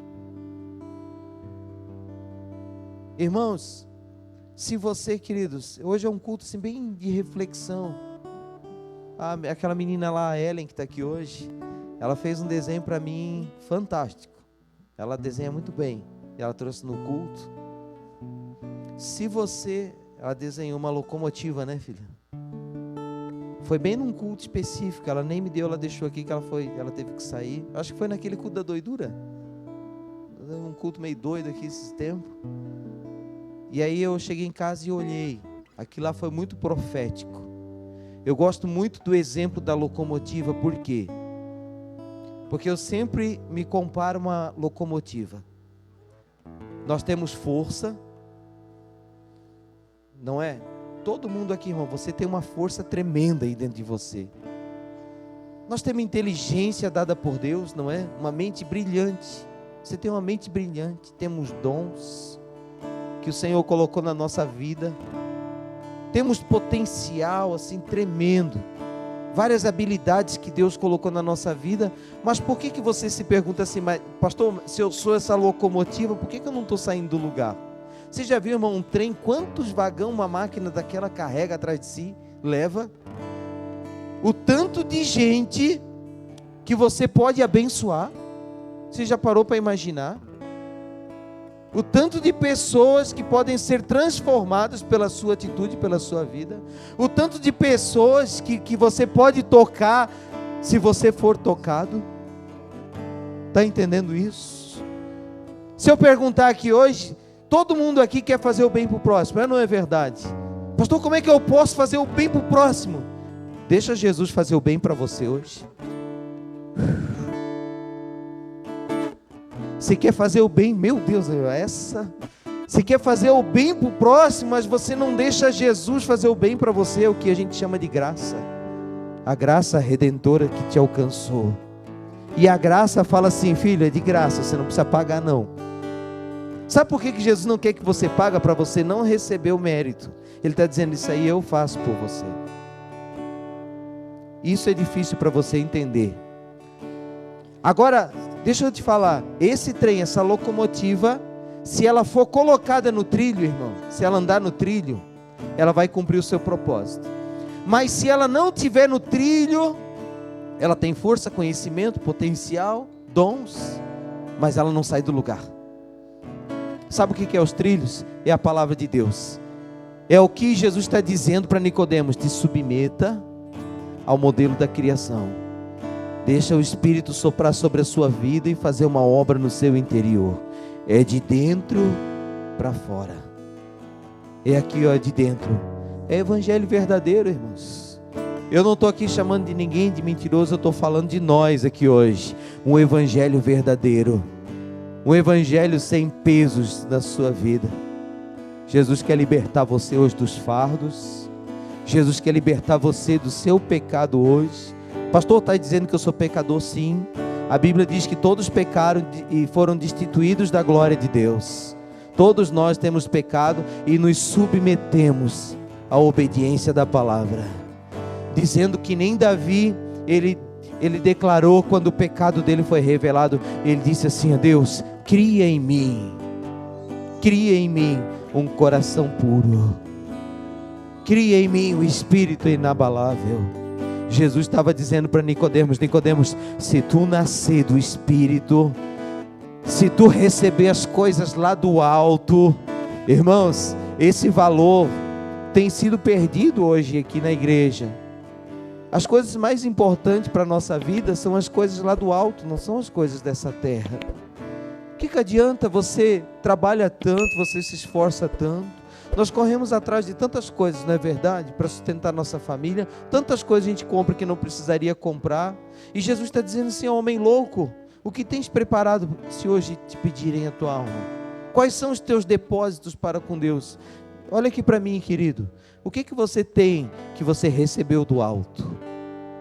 Irmãos, se você, queridos, hoje é um culto assim, bem de reflexão. Aquela menina lá, a Ellen, que está aqui hoje, ela fez um desenho para mim fantástico. Ela desenha muito bem. Ela trouxe no culto. Ela desenhou uma locomotiva, né, filha? Foi bem num culto específico, ela nem me deu, ela deixou aqui que ela teve que sair. Acho que foi naquele culto da doidura. Um culto meio doido aqui esses tempos. E aí eu cheguei em casa e olhei. Aquilo lá foi muito profético. Eu gosto muito do exemplo da locomotiva, por quê? Porque eu sempre me comparo a uma locomotiva. Nós temos força, não é? Todo mundo aqui, irmão, você tem uma força tremenda aí dentro de você. Nós temos inteligência dada por Deus, não é? Uma mente brilhante. Você tem uma mente brilhante. Temos dons que o Senhor colocou na nossa vida. Temos potencial assim tremendo. Várias habilidades que Deus colocou na nossa vida. Mas por que você se pergunta assim, mas, pastor, se eu sou essa locomotiva, por que eu não estou saindo do lugar? Você já viu, irmão, um trem, quantos vagão uma máquina daquela carrega atrás de si, leva? O tanto de gente que você pode abençoar, você já parou para imaginar? O tanto de pessoas que podem ser transformadas pela sua atitude, pela sua vida. O tanto de pessoas que você pode tocar, se você for tocado. Está entendendo isso? Se eu perguntar aqui hoje, todo mundo aqui quer fazer o bem para o próximo, não é verdade? Pastor, como é que eu posso fazer o bem para o próximo? Deixa Jesus fazer o bem para você hoje. Você quer fazer o bem, meu Deus, você quer fazer o bem para o próximo, mas você não deixa Jesus fazer o bem para você, é o que a gente chama de graça. A graça redentora que te alcançou. E a graça fala assim, filho, é de graça, você não precisa pagar não. Sabe por que Jesus não quer que você pague? Para você não receber o mérito. Ele está dizendo, isso aí eu faço por você. Isso é difícil para você entender. Agora, deixa eu te falar, esse trem, essa locomotiva, se ela for colocada no trilho, irmão, se ela andar no trilho, ela vai cumprir o seu propósito. Mas se ela não tiver no trilho, ela tem força, conhecimento, potencial, dons, mas ela não sai do lugar. Sabe o que é os trilhos? É a palavra de Deus. É o que Jesus está dizendo para Nicodemos: te submeta ao modelo da criação. Deixa o Espírito soprar sobre a sua vida e fazer uma obra no seu interior. É de dentro para fora. É aqui, ó, de dentro. É evangelho verdadeiro, irmãos. Eu não estou aqui chamando de ninguém de mentiroso, eu estou falando de nós aqui hoje. Um evangelho verdadeiro. Um evangelho sem pesos na sua vida. Jesus quer libertar você hoje dos fardos. Jesus quer libertar você do seu pecado hoje. Pastor, está dizendo que eu sou pecador? Sim. A Bíblia diz que todos pecaram e foram destituídos da glória de Deus. Todos nós temos pecado e nos submetemos à obediência da palavra. Dizendo que nem Davi, ele declarou quando o pecado dele foi revelado, ele disse assim: a Deus, cria em mim um coração puro, cria em mim um espírito inabalável. Jesus estava dizendo para Nicodemos: Nicodemos, se tu nascer do Espírito, se tu receber as coisas lá do alto, irmãos, esse valor tem sido perdido hoje aqui na igreja. As coisas mais importantes para a nossa vida são as coisas lá do alto, não são as coisas dessa terra. O que adianta? Você trabalha tanto, você se esforça tanto, nós corremos atrás de tantas coisas, não é verdade? Para sustentar nossa família, tantas coisas a gente compra que não precisaria comprar. E Jesus está dizendo assim: homem louco, o que tens preparado se hoje te pedirem a tua alma? Quais são os teus depósitos para com Deus? Olha aqui para mim, querido. O que você tem que você recebeu do alto?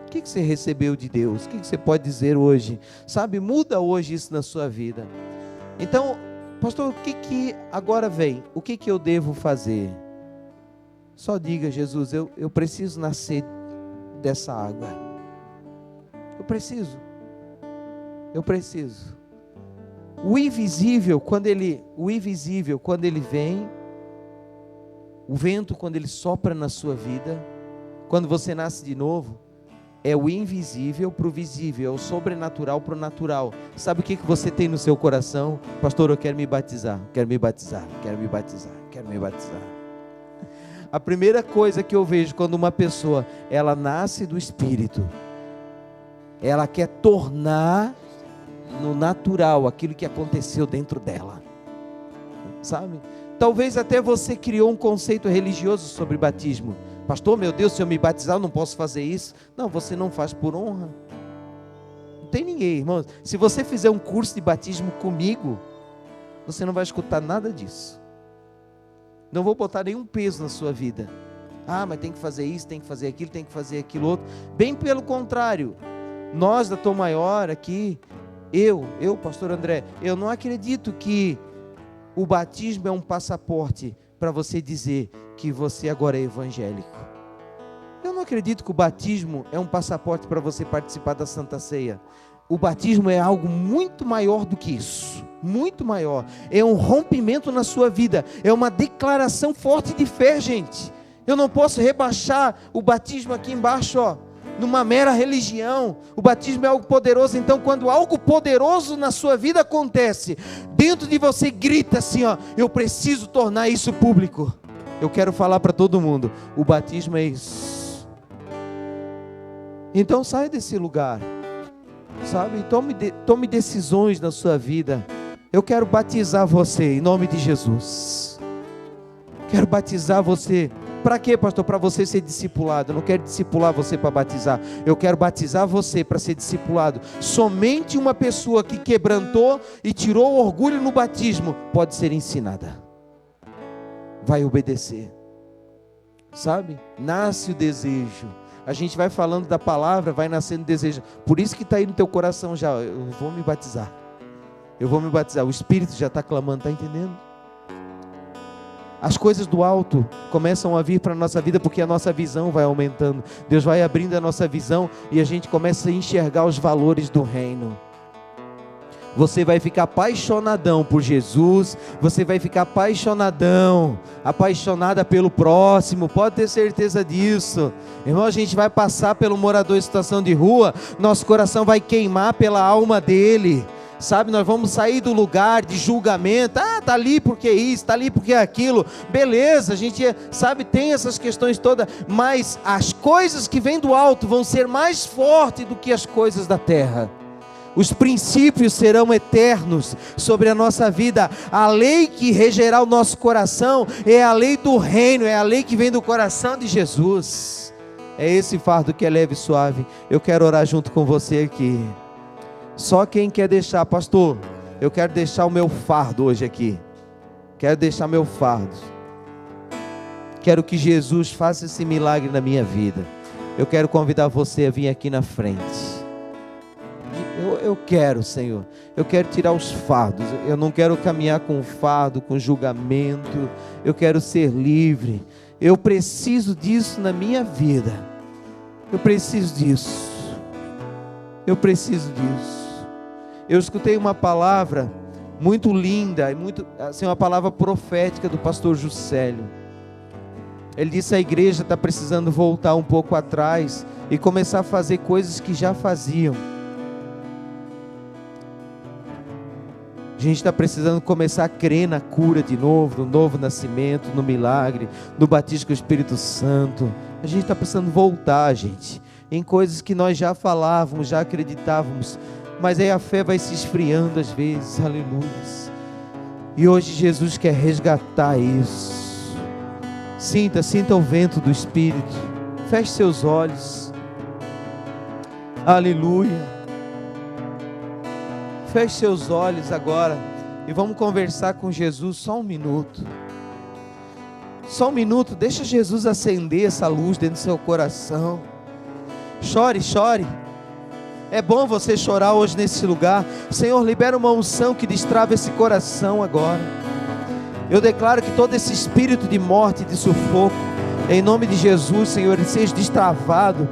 O que você recebeu de Deus? O que você pode dizer hoje? Sabe, muda hoje isso na sua vida. Então, pastor, o que agora vem? O que eu devo fazer? Só diga: Jesus, eu preciso nascer dessa água. Eu preciso. O invisível, quando ele vem, o vento, quando ele sopra na sua vida, quando você nasce de novo, é o invisível para o visível, é o sobrenatural para o natural. Sabe o que você tem no seu coração? Pastor, eu quero me batizar. A primeira coisa que eu vejo quando uma pessoa, ela nasce do Espírito, ela quer tornar no natural aquilo que aconteceu dentro dela, sabe? Talvez até você criou um conceito religioso sobre batismo. Pastor, meu Deus, se eu me batizar eu não posso fazer isso. Não, você não faz por honra. Não tem ninguém, irmãos. Se você fizer um curso de batismo comigo, você não vai escutar nada disso. Não vou botar nenhum peso na sua vida. Ah, mas tem que fazer isso, tem que fazer aquilo, tem que fazer aquilo outro. Bem pelo contrário, nós da Tom Maior aqui, eu, pastor André, eu não acredito que o batismo é um passaporte para você dizer que você agora é evangélico. Eu não acredito que o batismo é um passaporte para você participar da Santa Ceia. O batismo é algo muito maior do que isso, muito maior. É um rompimento na sua vida, é uma declaração forte de fé, gente. Eu não posso rebaixar o batismo aqui embaixo, numa mera religião. O batismo é algo poderoso. Então, quando algo poderoso na sua vida acontece, dentro de você grita assim: eu preciso tornar isso público. Eu quero falar para todo mundo: o batismo é isso. Então saia desse lugar, sabe? Tome decisões na sua vida. Eu quero batizar você em nome de Jesus. Quero batizar você. Para quê, pastor? Para você ser discipulado. Eu não quero discipular você para batizar. Eu quero batizar você para ser discipulado. Somente uma pessoa que quebrantou e tirou o orgulho no batismo pode ser ensinada. Vai obedecer. Sabe? Nasce o desejo. A gente vai falando da palavra, vai nascendo desejo. Por isso que está aí no teu coração já: eu vou me batizar. Eu vou me batizar. O Espírito já está clamando, está entendendo? As coisas do alto começam a vir para a nossa vida porque a nossa visão vai aumentando. Deus vai abrindo a nossa visão e a gente começa a enxergar os valores do reino. Você vai ficar apaixonadão por Jesus, você vai ficar apaixonada pelo próximo, pode ter certeza disso. Irmão, a gente vai passar pelo morador em situação de rua, nosso coração vai queimar pela alma dele. Sabe, nós vamos sair do lugar de julgamento. Tá ali porque isso, tá ali porque aquilo. Beleza, a gente sabe, tem essas questões todas, mas as coisas que vêm do alto vão ser mais fortes do que as coisas da terra. Os princípios serão eternos sobre a nossa vida. A lei que regerá o nosso coração é a lei do reino, é a lei que vem do coração de Jesus. É esse fardo que é leve e suave. Eu quero orar junto com você aqui. Só quem quer deixar, pastor, eu quero deixar o meu fardo hoje aqui. Quero deixar meu fardo. Quero que Jesus faça esse milagre na minha vida. Eu quero convidar você a vir aqui na frente. Eu quero, Senhor. Eu quero tirar os fardos. Eu não quero caminhar com fardo, com julgamento. Eu quero ser livre. Eu preciso disso na minha vida. Eu preciso disso. Eu preciso disso. Eu escutei uma palavra muito linda, e muito, assim, uma palavra profética do pastor Juscelio. Ele disse: a igreja está precisando voltar um pouco atrás e começar a fazer coisas que já faziam. A gente está precisando começar a crer na cura de novo, no novo nascimento, no milagre, no batismo com o Espírito Santo. A gente está precisando voltar, gente, em coisas que nós já falávamos, já acreditávamos, mas aí a fé vai se esfriando às vezes, aleluia. E hoje Jesus quer resgatar isso. Sinta o vento do Espírito. Feche seus olhos. Aleluia. Feche seus olhos agora e vamos conversar com Jesus só um minuto. Só um minuto, deixa Jesus acender essa luz dentro do seu coração. Chore, chore. É bom você chorar hoje nesse lugar. Senhor, libera uma unção que destrava esse coração agora. Eu declaro que todo esse espírito de morte, de sufoco, em nome de Jesus, Senhor, ele seja destravado.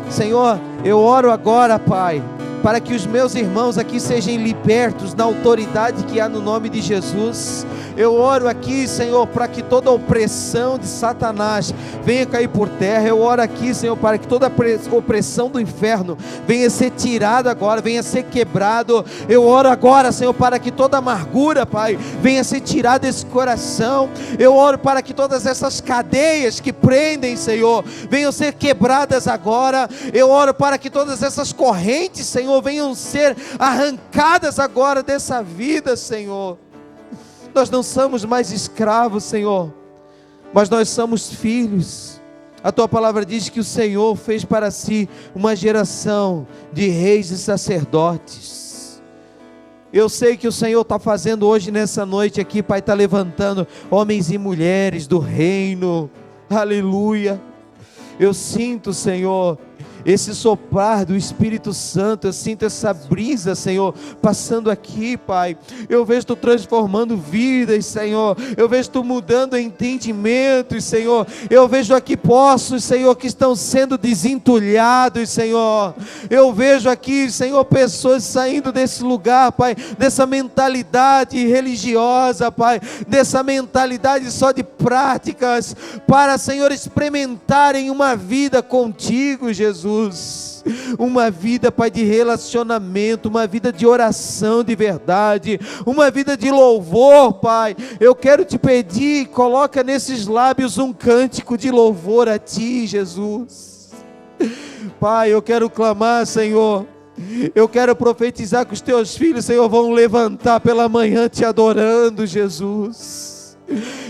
Senhor, eu oro agora, Pai, para que os meus irmãos aqui sejam libertos na autoridade que há no nome de Jesus. Eu oro aqui, Senhor, para que toda opressão de Satanás venha cair por terra. Eu oro aqui, Senhor, para que toda opressão do inferno venha ser tirada agora, venha ser quebrado. Eu oro agora, Senhor, para que toda amargura, Pai, venha ser tirada desse coração. Eu oro para que todas essas cadeias que prendem, Senhor, venham ser quebradas agora. Eu oro para que todas essas correntes, Senhor, venham ser arrancadas agora dessa vida, Senhor. Nós não somos mais escravos, Senhor, mas nós somos filhos. A Tua palavra diz que o Senhor fez para si uma geração de reis e sacerdotes. Eu sei que o Senhor está fazendo hoje nessa noite aqui, Pai, está levantando homens e mulheres do reino, aleluia. Eu sinto, Senhor, esse soprar do Espírito Santo. Eu sinto essa brisa, Senhor, passando aqui, Pai. Eu vejo Tu transformando vidas, Senhor. Eu vejo Tu mudando entendimentos, Senhor. Eu vejo aqui poços, Senhor, que estão sendo desentulhados, Senhor. Eu vejo aqui, Senhor, pessoas saindo desse lugar, Pai, dessa mentalidade religiosa, Pai, dessa mentalidade só de práticas, para, Senhor, experimentarem uma vida contigo, Jesus. Uma vida, Pai, de relacionamento, uma vida de oração de verdade, uma vida de louvor, Pai. Eu quero te pedir, coloca nesses lábios um cântico de louvor a Ti, Jesus. Pai, eu quero clamar, Senhor. Eu quero profetizar que os Teus filhos, Senhor, vão levantar pela manhã Te adorando, Jesus.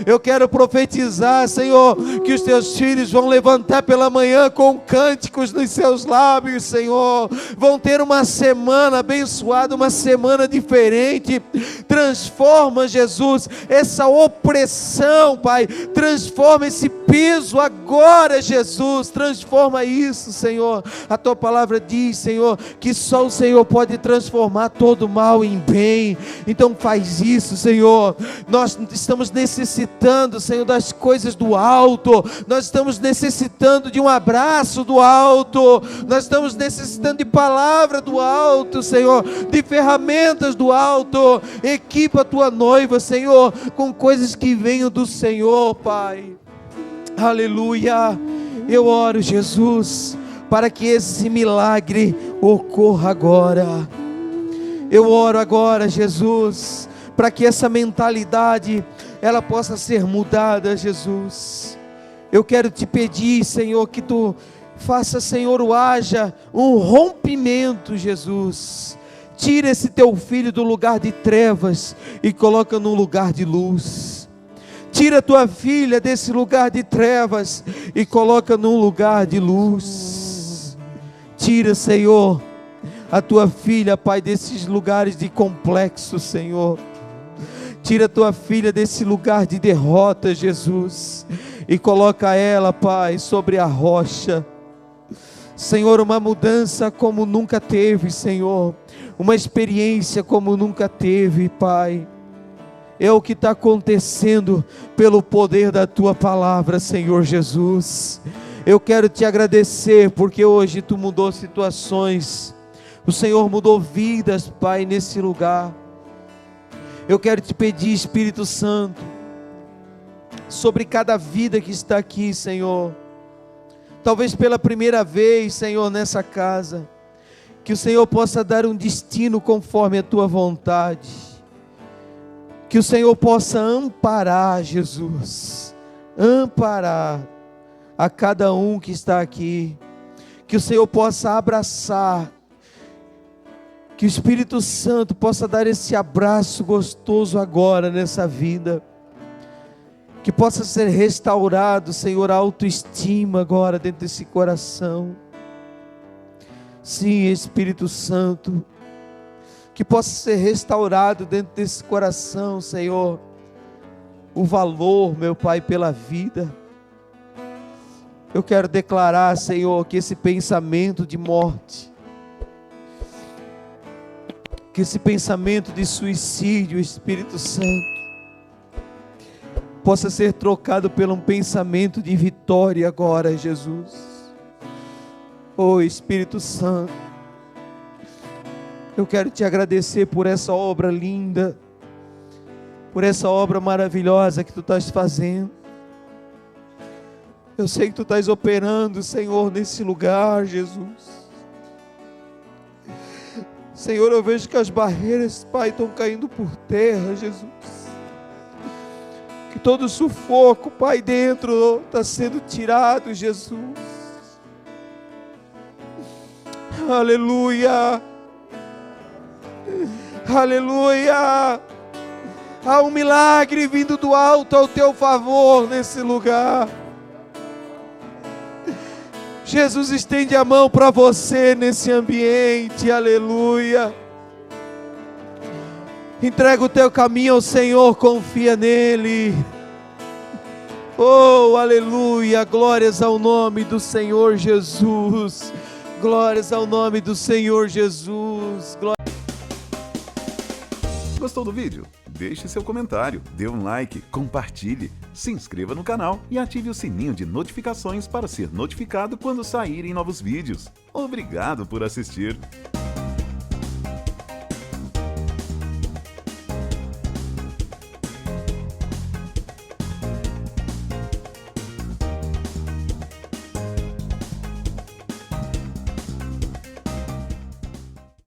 Eu quero profetizar, Senhor, que os Teus filhos vão levantar pela manhã com cânticos nos seus lábios, Senhor. Vão ter uma semana abençoada, uma semana diferente. Transforma, Jesus, essa opressão, Pai. Transforma esse peso agora, Jesus. Transforma isso, Senhor. A Tua palavra diz, Senhor, que só o Senhor pode transformar todo mal em bem. Então faz isso, Senhor. Nós estamos necessitando, Senhor, das coisas do alto. Nós estamos necessitando de um abraço do alto. Nós estamos necessitando de palavra do alto, Senhor, de ferramentas do alto. Equipa a Tua noiva, Senhor, com coisas que venham do Senhor, Pai. Aleluia. Eu oro, Jesus, para que esse milagre ocorra agora. Eu oro agora, Jesus, para que essa mentalidade ela possa ser mudada, Jesus. Eu quero te pedir, Senhor, que Tu faça, Senhor, haja um rompimento, Jesus. Tira esse Teu filho do lugar de trevas e coloca num lugar de luz. Tira a Tua filha desse lugar de trevas e coloca num lugar de luz. Tira, Senhor, a Tua filha, Pai, desses lugares de complexo, Senhor. Tira a Tua filha desse lugar de derrota, Jesus, e coloca ela, Pai, sobre a rocha. Senhor, uma mudança como nunca teve, Senhor. Uma experiência como nunca teve, Pai. É o que está acontecendo pelo poder da Tua palavra, Senhor Jesus. Eu quero Te agradecer, porque hoje Tu mudou situações. O Senhor mudou vidas, Pai, nesse lugar. Eu quero te pedir, Espírito Santo, sobre cada vida que está aqui, Senhor, talvez pela primeira vez, Senhor, nessa casa, que o Senhor possa dar um destino conforme a tua vontade, que o Senhor possa amparar, Jesus, amparar a cada um que está aqui, que o Senhor possa abraçar, que o Espírito Santo possa dar esse abraço gostoso agora nessa vida, que possa ser restaurado, Senhor, a autoestima agora dentro desse coração. Sim, Espírito Santo, que possa ser restaurado dentro desse coração, Senhor, o valor, meu Pai, pela vida. Eu quero declarar, Senhor, que esse pensamento de morte, que esse pensamento de suicídio, Espírito Santo, possa ser trocado por um pensamento de vitória agora, Jesus. Oh, Espírito Santo, eu quero te agradecer por essa obra linda, por essa obra maravilhosa que tu estás fazendo. Eu sei que tu estás operando, Senhor, nesse lugar, Jesus. Senhor, eu vejo que as barreiras, Pai, estão caindo por terra, Jesus. Que todo sufoco, Pai, dentro está sendo tirado, Jesus. Aleluia. Aleluia. Há um milagre vindo do alto ao teu favor nesse lugar. Jesus estende a mão para você nesse ambiente, aleluia. Entrega o teu caminho ao Senhor, confia nele. Oh, aleluia, glórias ao nome do Senhor Jesus. Glórias ao nome do Senhor Jesus. Gostou do vídeo? Deixe seu comentário, dê um like, compartilhe, se inscreva no canal e ative o sininho de notificações para ser notificado quando saírem novos vídeos. Obrigado por assistir!